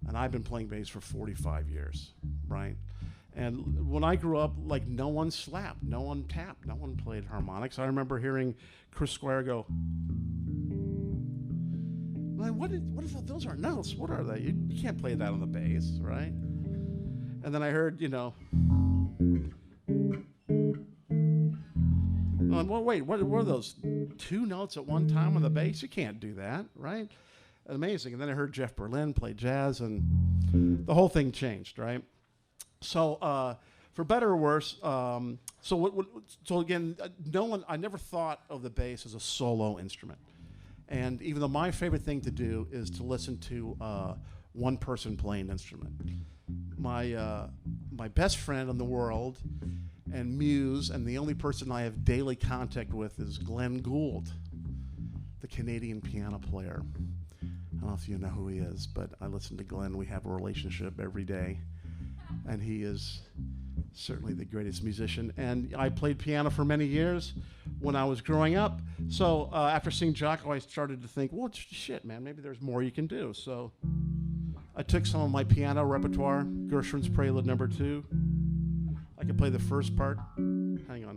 And I've been playing bass for 45 years, right? And when I grew up, like, no one slapped, no one tapped, no one played harmonics. I remember hearing Chris Squire go, like, what is that? Those are notes. What are they? You can't play that on the bass, right? And then I heard, well, wait, what were those 2 notes at one time on the bass? You can't do that, right? Amazing. And then I heard Jeff Berlin play jazz, and the whole thing changed, right? So, for better or worse, so again, I never thought of the bass as a solo instrument. And even though my favorite thing to do is to listen to one person play an instrument. My best friend in the world and muse, and the only person I have daily contact with, is Glenn Gould, the Canadian piano player. I don't know if you know who he is, but I listen to Glenn. We have a relationship every day. And he is certainly the greatest musician. And I played piano for many years when I was growing up. So after seeing Jocko, I started to think, well, shit, man, maybe there's more you can do. So I took some of my piano repertoire, Gershwin's Prelude No. 2. I could play the first part. Hang on.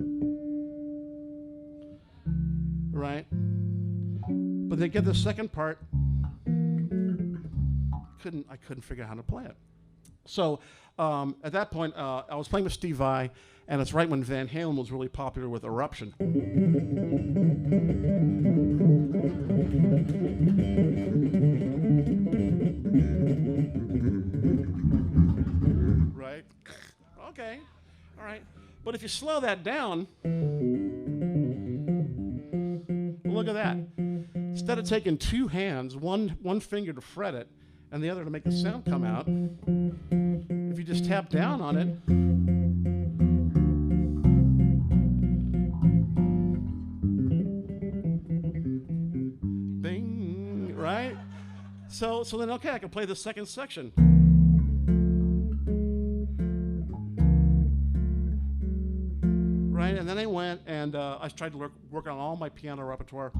Right? But then get the second part. I couldn't figure out how to play it. So at that point, I was playing with Steve Vai, and it's right when Van Halen was really popular with Eruption. Right? Okay. All right. But if you slow that down, look at that. Instead of taking 2 hands, one finger to fret it, and the other to make the sound come out, if you just tap down on it, bing, right? So then, okay, I can play the second section. Right, and then I went and I tried to work on all my piano repertoire.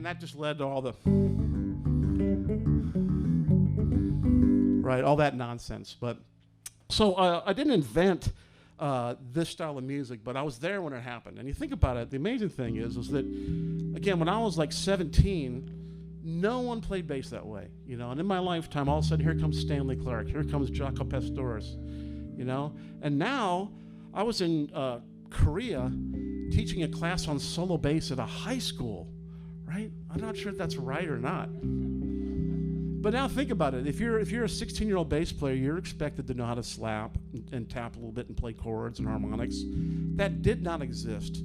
and that just led to all the all that nonsense. But so I didn't invent this style of music, but I was there when it happened. And you think about it, the amazing thing is that, again, when I was like 17, no one played bass that way, you know. And in my lifetime, all of a sudden, here comes Stanley Clarke, here comes Jaco Pastorius, you know. And now, I was in Korea teaching a class on solo bass at a high school, right? I'm not sure if that's right or not. But now think about it. If you're a 16-year-old bass player, you're expected to know how to slap and tap a little bit and play chords and harmonics. That did not exist,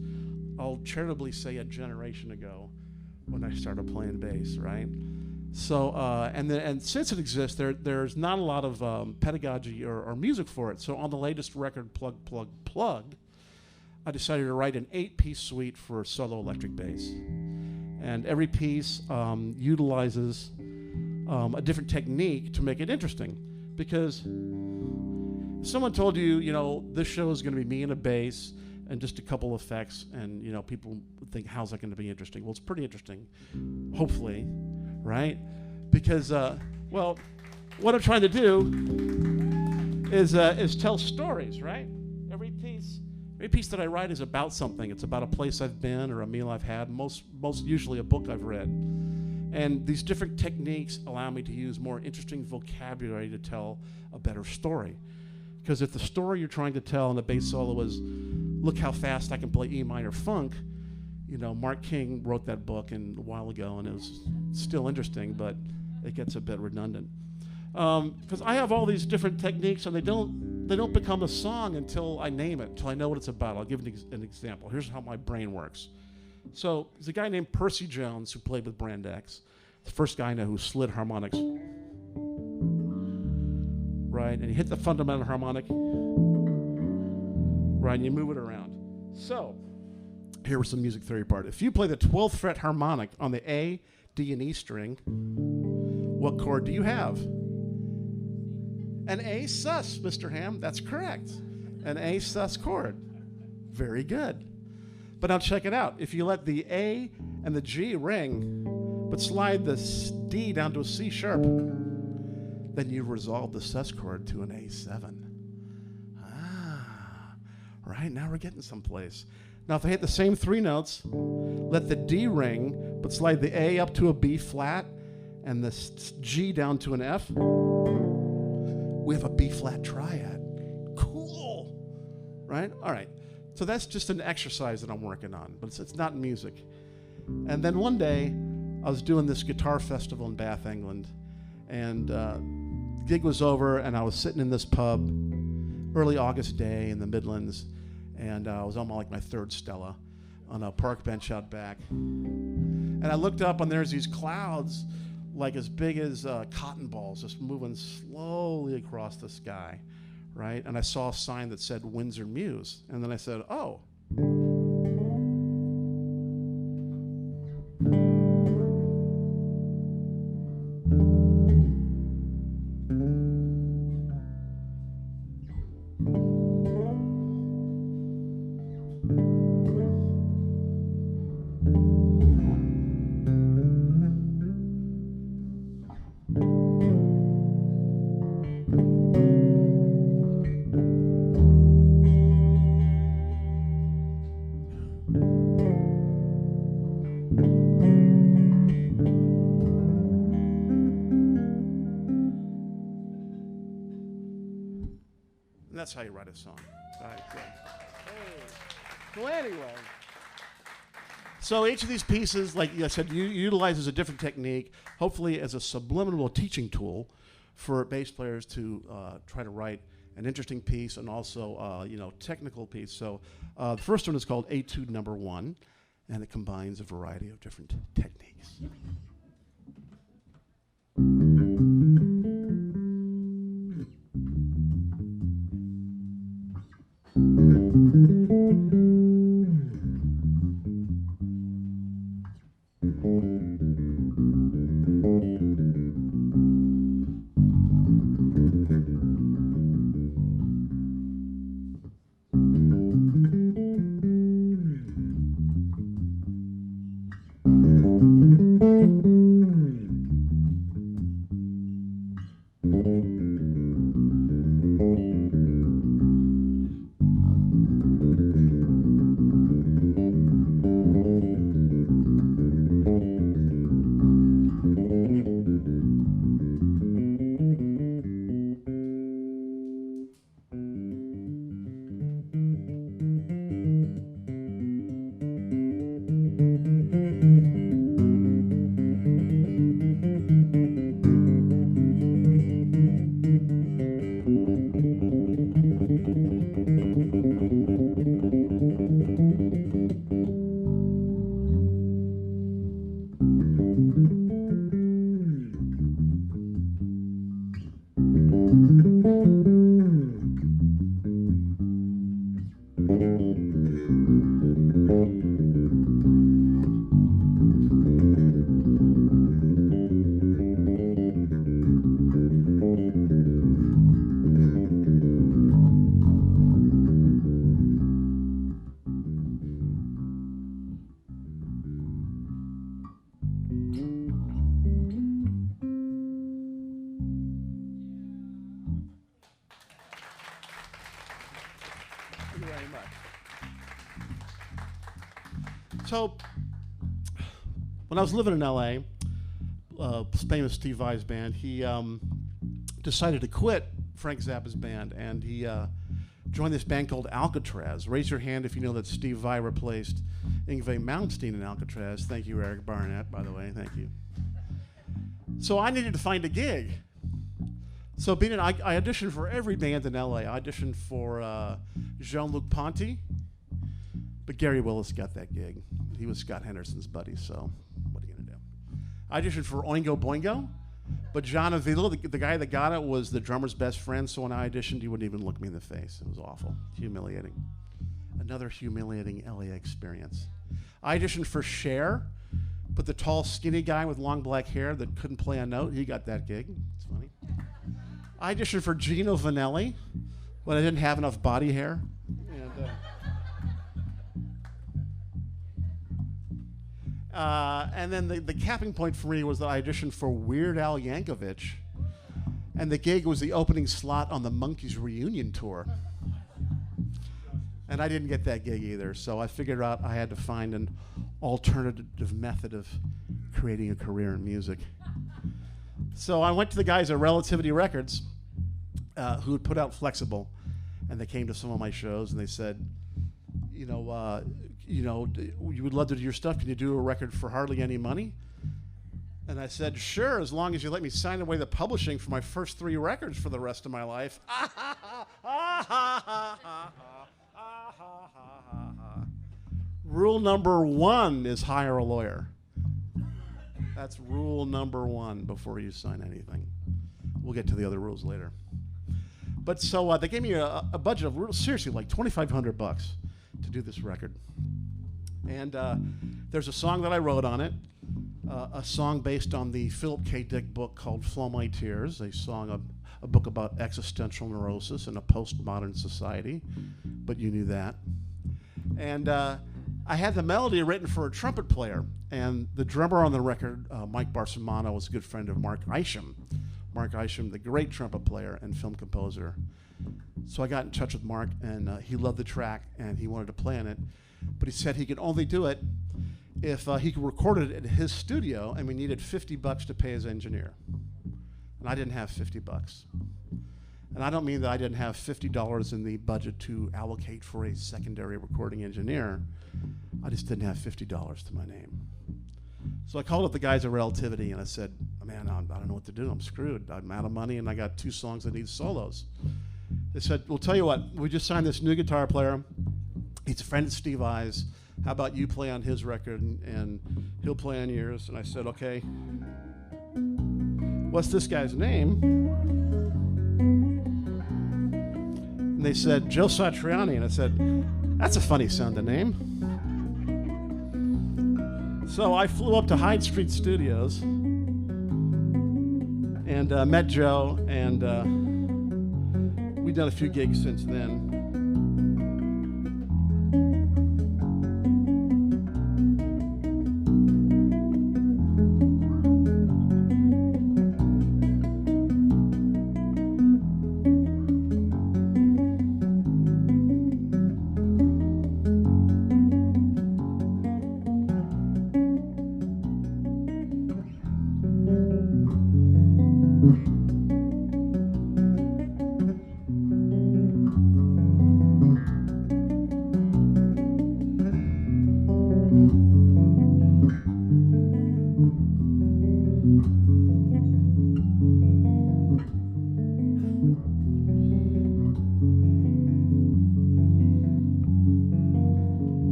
I'll charitably say, a generation ago when I started playing bass, right? So, and since it exists, there's not a lot of pedagogy or music for it. So on the latest record, Plug, I decided to write an 8-piece suite for solo electric bass. And every piece utilizes a different technique to make it interesting. Because if someone told you, you know, this show is going to be me and a bass and just a couple effects, and, you know, people would think, how's that going to be interesting? Well, it's pretty interesting, hopefully, right? Because, well, what I'm trying to do is tell stories, right? Every piece that I write is about something. It's about a place I've been or a meal I've had, most usually a book I've read. And these different techniques allow me to use more interesting vocabulary to tell a better story. Because if the story you're trying to tell in the bass solo is, look how fast I can play E minor funk, you know, Mark King wrote that book a while ago, and it was still interesting, but it gets a bit redundant. Because I have all these different techniques, and they don't become a song until I name it, until I know what it's about. I'll give an example. Here's how my brain works. So there's a guy named Percy Jones who played with Brand X. The first guy I know who slid harmonics. Right, and you hit the fundamental harmonic. Right, and you move it around. So, here was some music theory part. If you play the 12th fret harmonic on the A, D, and E string, what chord do you have? An A sus, Mr. Hamm. That's correct. An A sus chord. Very good. But now check it out. If you let the A and the G ring, but slide the D down to a C sharp, then you resolve the sus chord to an A7. Right, now we're getting someplace. Now if I hit the same 3 notes, let the D ring, but slide the A up to a B flat and the G down to an F, we have a B flat triad. Cool, right? All right, so that's just an exercise that I'm working on, but it's not music. And then one day, I was doing this guitar festival in Bath, England, and the gig was over, and I was sitting in this pub, early August day in the Midlands, and I was on my 3rd Stella on a park bench out back. And I looked up, and there's these clouds like as big as cotton balls just moving slowly across the sky, right? And I saw a sign that said Windsor Muse. And then I said, oh. That's how you write a song. Right, so anyway, so each of these pieces, like I said, utilizes a different technique, hopefully as a subliminal teaching tool for bass players to try to write an interesting piece and also technical piece. So the first one is called Etude Number 1, and it combines a variety of different techniques. So, when I was living in L.A., playing with Steve Vai's band, he decided to quit Frank Zappa's band, and he joined this band called Alcatraz. Raise your hand if you know that Steve Vai replaced Yngwie Malmsteen in Alcatraz. Thank you, Eric Barnett, by the way. Thank you. So I needed to find a gig. So I auditioned for every band in L.A. I auditioned for Jean-Luc Ponty, but Gary Willis got that gig. He was Scott Henderson's buddy, so what are you going to do? I auditioned for Oingo Boingo, but John Avila, the guy that got it, was the drummer's best friend, so when I auditioned, he wouldn't even look me in the face. It was awful. Humiliating. Another humiliating LA experience. I auditioned for Cher, but the tall, skinny guy with long black hair that couldn't play a note, he got that gig. It's funny. I auditioned for Gino Vanelli, but I didn't have enough body hair. And then the capping point for me was that I auditioned for Weird Al Yankovic, and the gig was the opening slot on the Monkees reunion tour. And I didn't get that gig either, so I figured out I had to find an alternative method of creating a career in music. So I went to the guys at Relativity Records, who had put out Flexible, and they came to some of my shows and they said, you would love to do your stuff. Can you do a record for hardly any money? And I said, sure, as long as you let me sign away the publishing for my first 3 records for the rest of my life. Rule number 1 is hire a lawyer. That's rule number 1 before you sign anything. We'll get to the other rules later. But so they gave me a budget of seriously like $2,500 to do this record. And there's a song that I wrote on it, a song based on the Philip K. Dick book called Flow My Tears, a book about existential neurosis in a postmodern society, but you knew that. And I had the melody written for a trumpet player, and the drummer on the record, Mike Barsamano, was a good friend of Mark Isham. Mark Isham, the great trumpet player and film composer. So I got in touch with Mark, and he loved the track, and he wanted to play on it. But he said he could only do it if he could record it at his studio, and we needed $50 to pay his engineer. And I didn't have $50. And I don't mean that I didn't have $50 in the budget to allocate for a secondary recording engineer. I just didn't have $50 to my name. So I called up the guys at Relativity, and I said, man, I don't know what to do. I'm screwed. I'm out of money, and I got 2 songs that need solos. They said, well, tell you what, we just signed this new guitar player. He's a friend of Steve Vai's. How about you play on his record, and he'll play on yours? And I said, okay. What's this guy's name? And they said, Joe Satriani. And I said, that's a funny sounding name. So I flew up to Hyde Street Studios and met Joe, and we've done a few gigs since then.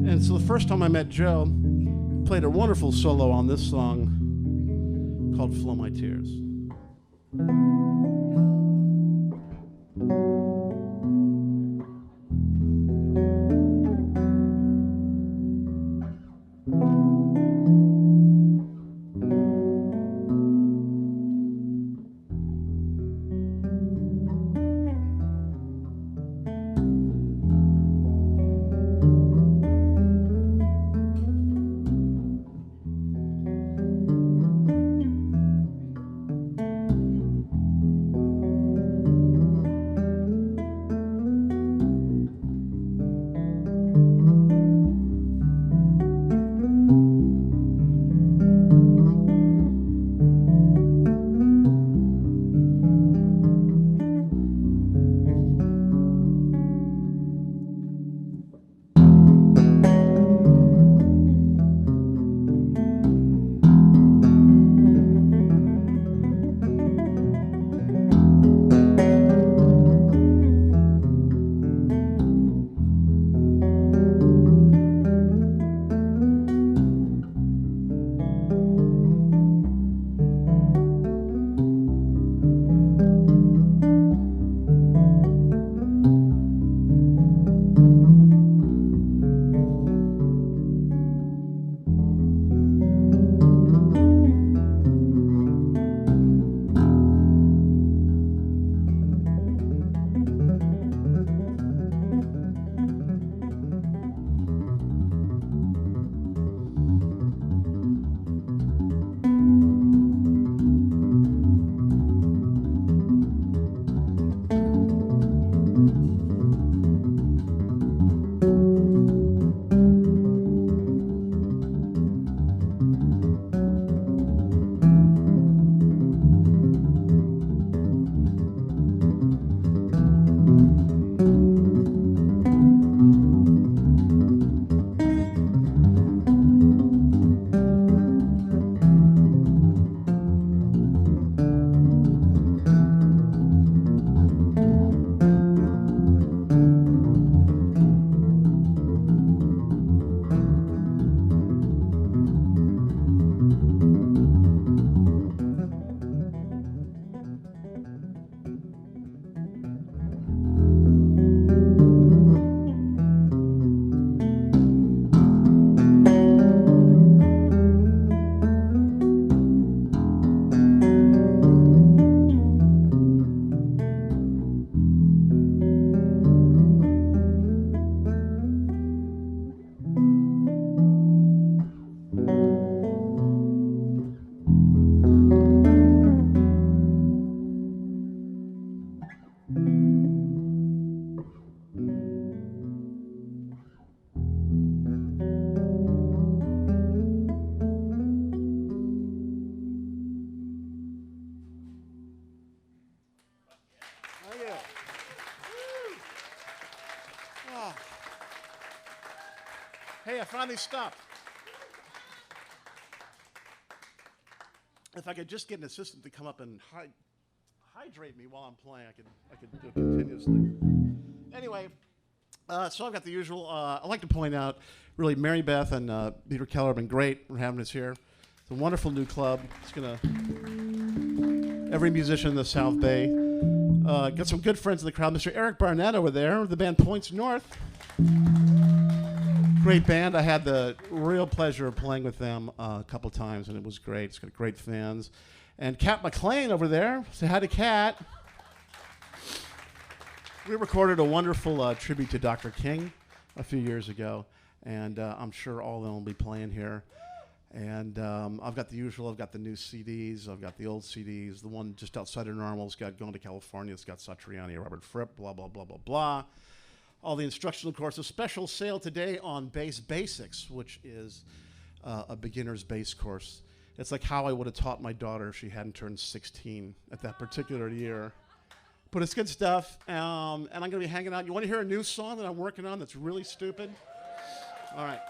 And so the first time I met Joe, played a wonderful solo on this song called Flow My Tears. Hey, I finally stopped. If I could just get an assistant to come up and hydrate me while I'm playing, I could do it continuously. Anyway, so I've got the usual. I'd like to point out, really, Mary Beth and Peter Keller have been great for having us here. It's a wonderful new club. It's gonna every musician in the South Bay. Got some good friends in the crowd. Mr. Eric Barnett over there, of the band Points North. Great band. I had the real pleasure of playing with them a couple times, and it was great. It's got great fans. And Kat McLean over there. Say hi to Kat. We recorded a wonderful tribute to Dr. King a few years ago, and I'm sure all of them will be playing here. And I've got the usual. I've got the new CDs. I've got the old CDs. The one just outside of Normal's got Going to California. It's got Satriani, Robert Fripp, blah, blah, blah, blah, blah. All the instructional courses. Special sale today on Bass Basics, which is a beginner's bass course. It's like how I would have taught my daughter if she hadn't turned 16 at that particular year. But it's good stuff, and I'm going to be hanging out. You want to hear a new song that I'm working on that's really stupid? All right.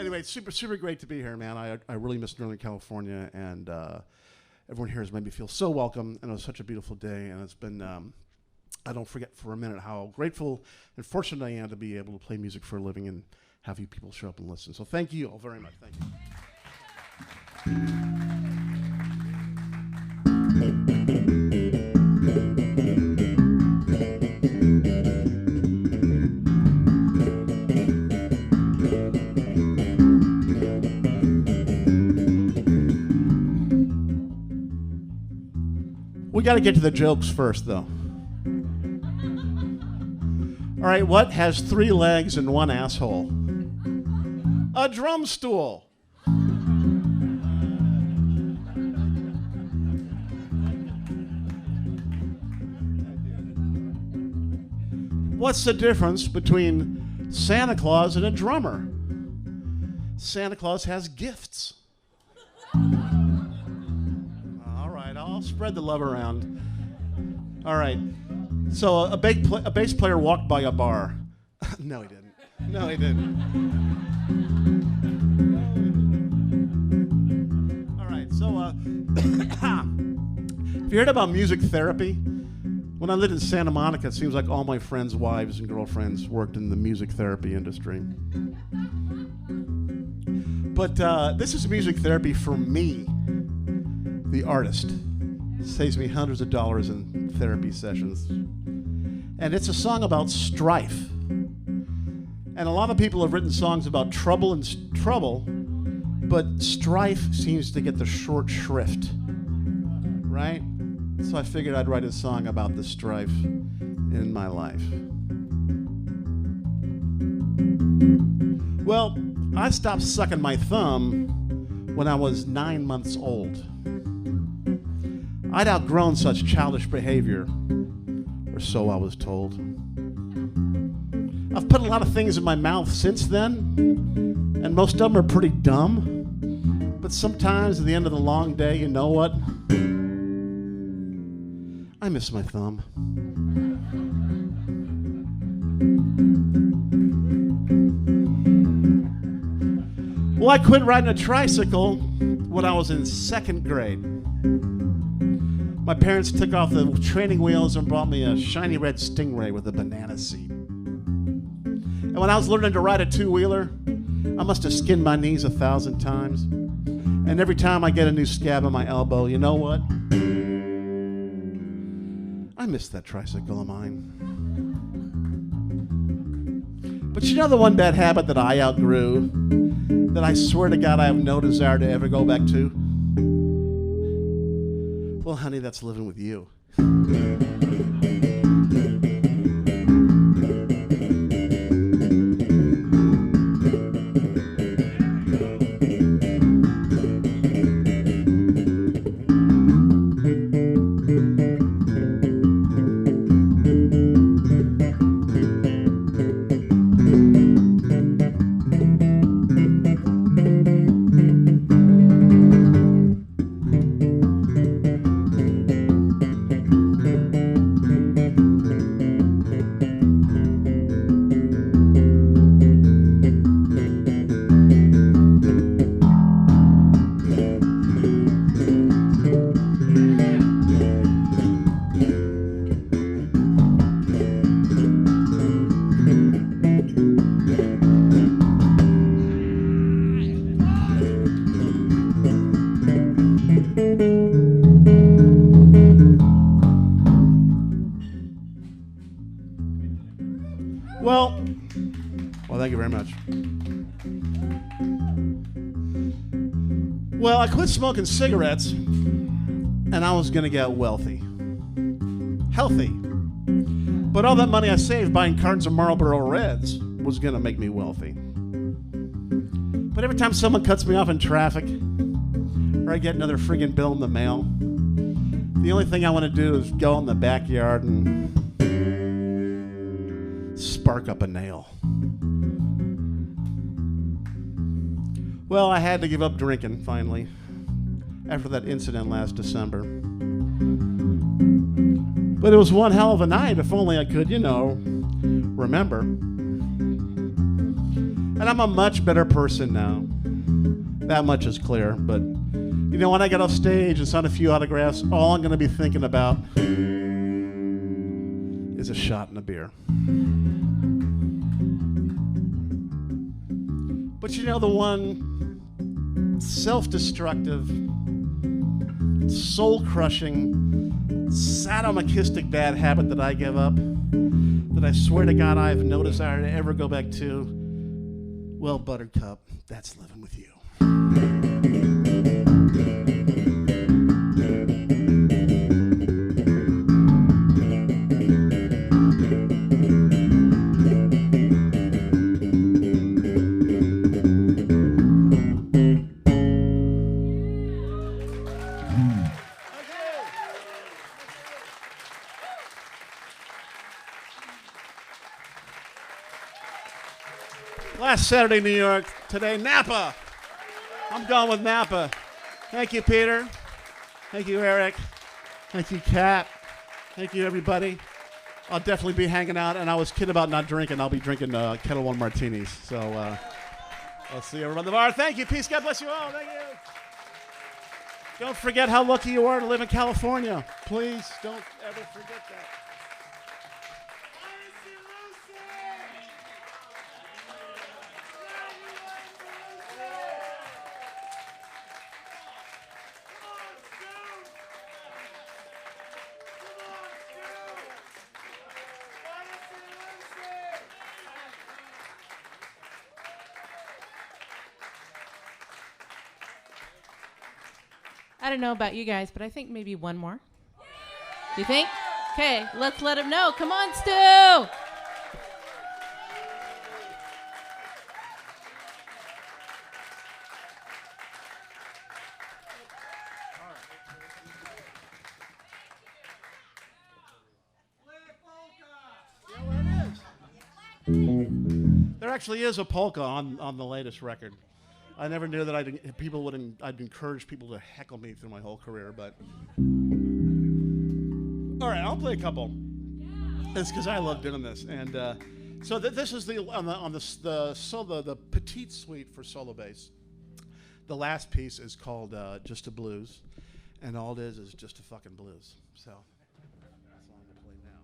Anyway, it's super great to be here, man. I really miss Northern California, and everyone here has made me feel so welcome, and it was such a beautiful day, and it's been, I don't forget for a minute how grateful and fortunate I am to be able to play music for a living and have you people show up and listen. So thank you all very much. Thank you. We got to get to the jokes first, though. All right, what has 3 legs and 1 asshole? A drum stool. What's the difference between Santa Claus and a drummer? Santa Claus has gifts. I'll spread the love around. All right. So a bass player walked by a bar. No, he didn't. No, he didn't. All right. So have you heard about music therapy? When I lived in Santa Monica, it seems like all my friends' wives and girlfriends worked in the music therapy industry. But this is music therapy for me, the artist. It saves me hundreds of dollars in therapy sessions. And it's a song about strife. And a lot of people have written songs about trouble and trouble, but strife seems to get the short shrift, right? So I figured I'd write a song about the strife in my life. Well, I stopped sucking my thumb when I was 9 months old. I'd outgrown such childish behavior, or so I was told. I've put a lot of things in my mouth since then, and most of them are pretty dumb. But sometimes at the end of the long day, you know what? I miss my thumb. Well, I quit riding a tricycle when I was in 2nd grade. My parents took off the training wheels and brought me a shiny red Stingray with a banana seat. And when I was learning to ride a 2-wheeler, I must have skinned my knees 1,000 times. And every time I get a new scab on my elbow, you know what? I miss that tricycle of mine. But you know the one bad habit that I outgrew, that I swear to God I have no desire to ever go back to? Well, honey, that's living with you. Well, thank you very much. Well, I quit smoking cigarettes, and I was going to get wealthy. Healthy. But all that money I saved buying cartons of Marlboro Reds was going to make me wealthy. But every time someone cuts me off in traffic, or I get another friggin' bill in the mail, the only thing I want to do is go in the backyard and spark up a nail. Well, I had to give up drinking, finally, after that incident last December. But it was one hell of a night, if only I could, remember. And I'm a much better person now. That much is clear, but when I get off stage and sign a few autographs, all I'm going to be thinking about is a shot and a beer. But the one self-destructive, soul-crushing, sadomasochistic bad habit that I give up, that I swear to God I have no desire to ever go back to, well, Buttercup, that's living with you. Last Saturday, New York. Today, Napa. I'm going with Napa. Thank you, Peter. Thank you, Eric. Thank you, Kat. Thank you, everybody. I'll definitely be hanging out, and I was kidding about not drinking. I'll be drinking Kettle One martinis. So I'll see you around the bar. Thank you. Peace. God bless you all. Thank you. Don't forget how lucky you are to live in California. Please don't ever forget that. I don't know about you guys, but I think maybe one more. You think? Okay, let's let him know. Come on, Stu! There actually is a polka on the latest record. I never knew that I'd encourage people to heckle me through my whole career, but all right, I'll play a couple. It's because I love doing this, and so this is the petite suite for solo bass. The last piece is called Just a Blues, and all it is just a fucking blues. So that's all I'm gonna play now.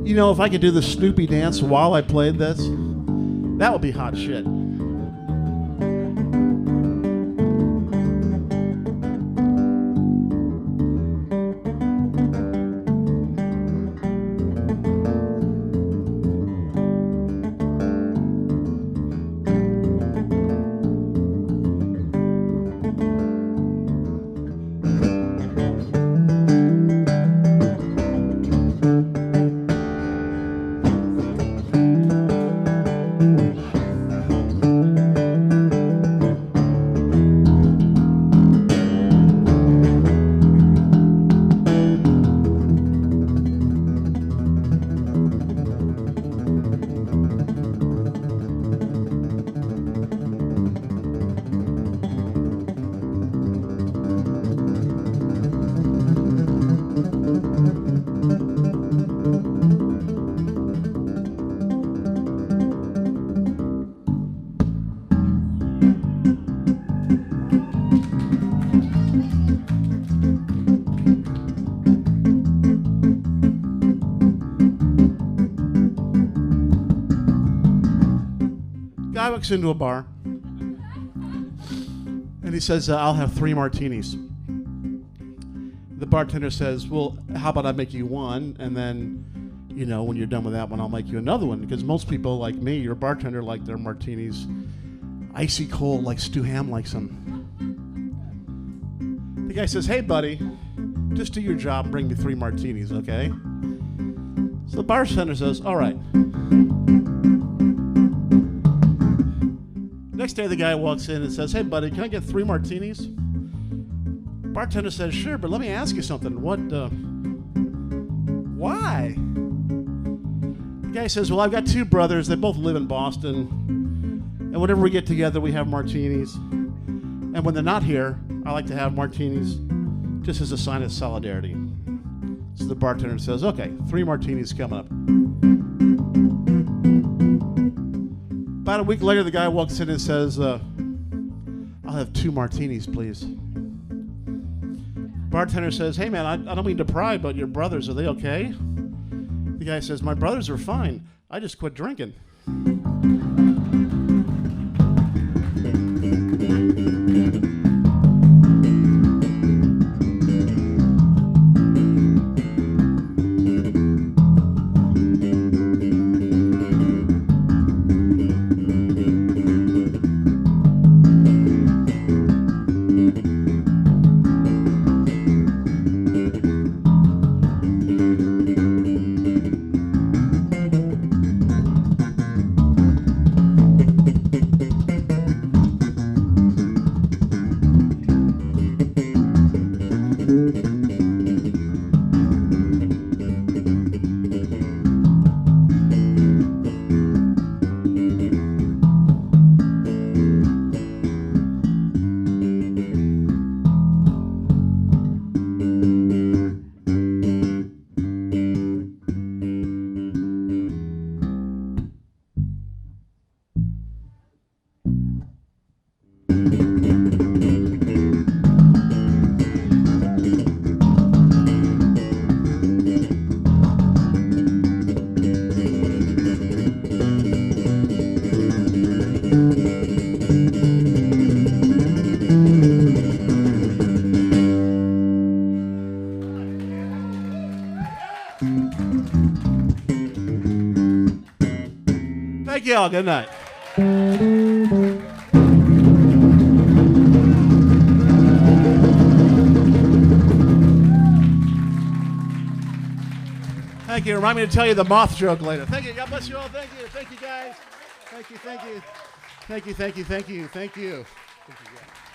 You know, if I could do the Snoopy dance while I played this, that would be hot shit. Guy walks into a bar and he says, I'll have 3 martinis. The bartender says, well, how about I make you one, and then, you know, when you're done with that one, I'll make you another one. Because most people like me, your bartender, like their martinis icy cold like Stu Hamm likes them. The guy says, hey, buddy, just do your job and bring me 3 martinis, okay? So the bartender says, all right. Next day, the guy walks in and says, hey, buddy, can I get 3 martinis? Bartender says, sure, but let me ask you something. Why? The guy says, well, I've got 2 brothers. They both live in Boston. And whenever we get together, we have martinis. And when they're not here, I like to have martinis just as a sign of solidarity. So the bartender says, okay, 3 martinis coming up. About a week later, the guy walks in and says, I'll have 2 martinis, please. Bartender says, hey man, I don't mean to pry, but your brothers, are they okay? The guy says, my brothers are fine. I just quit drinking. Thank you all. Good night. Thank you. Remind me to tell you the moth joke later. Thank you. God bless you all. Thank you. Thank you, guys. Thank you. Thank you. Thank you. Thank you. Thank you. Thank you. Thank you, guys.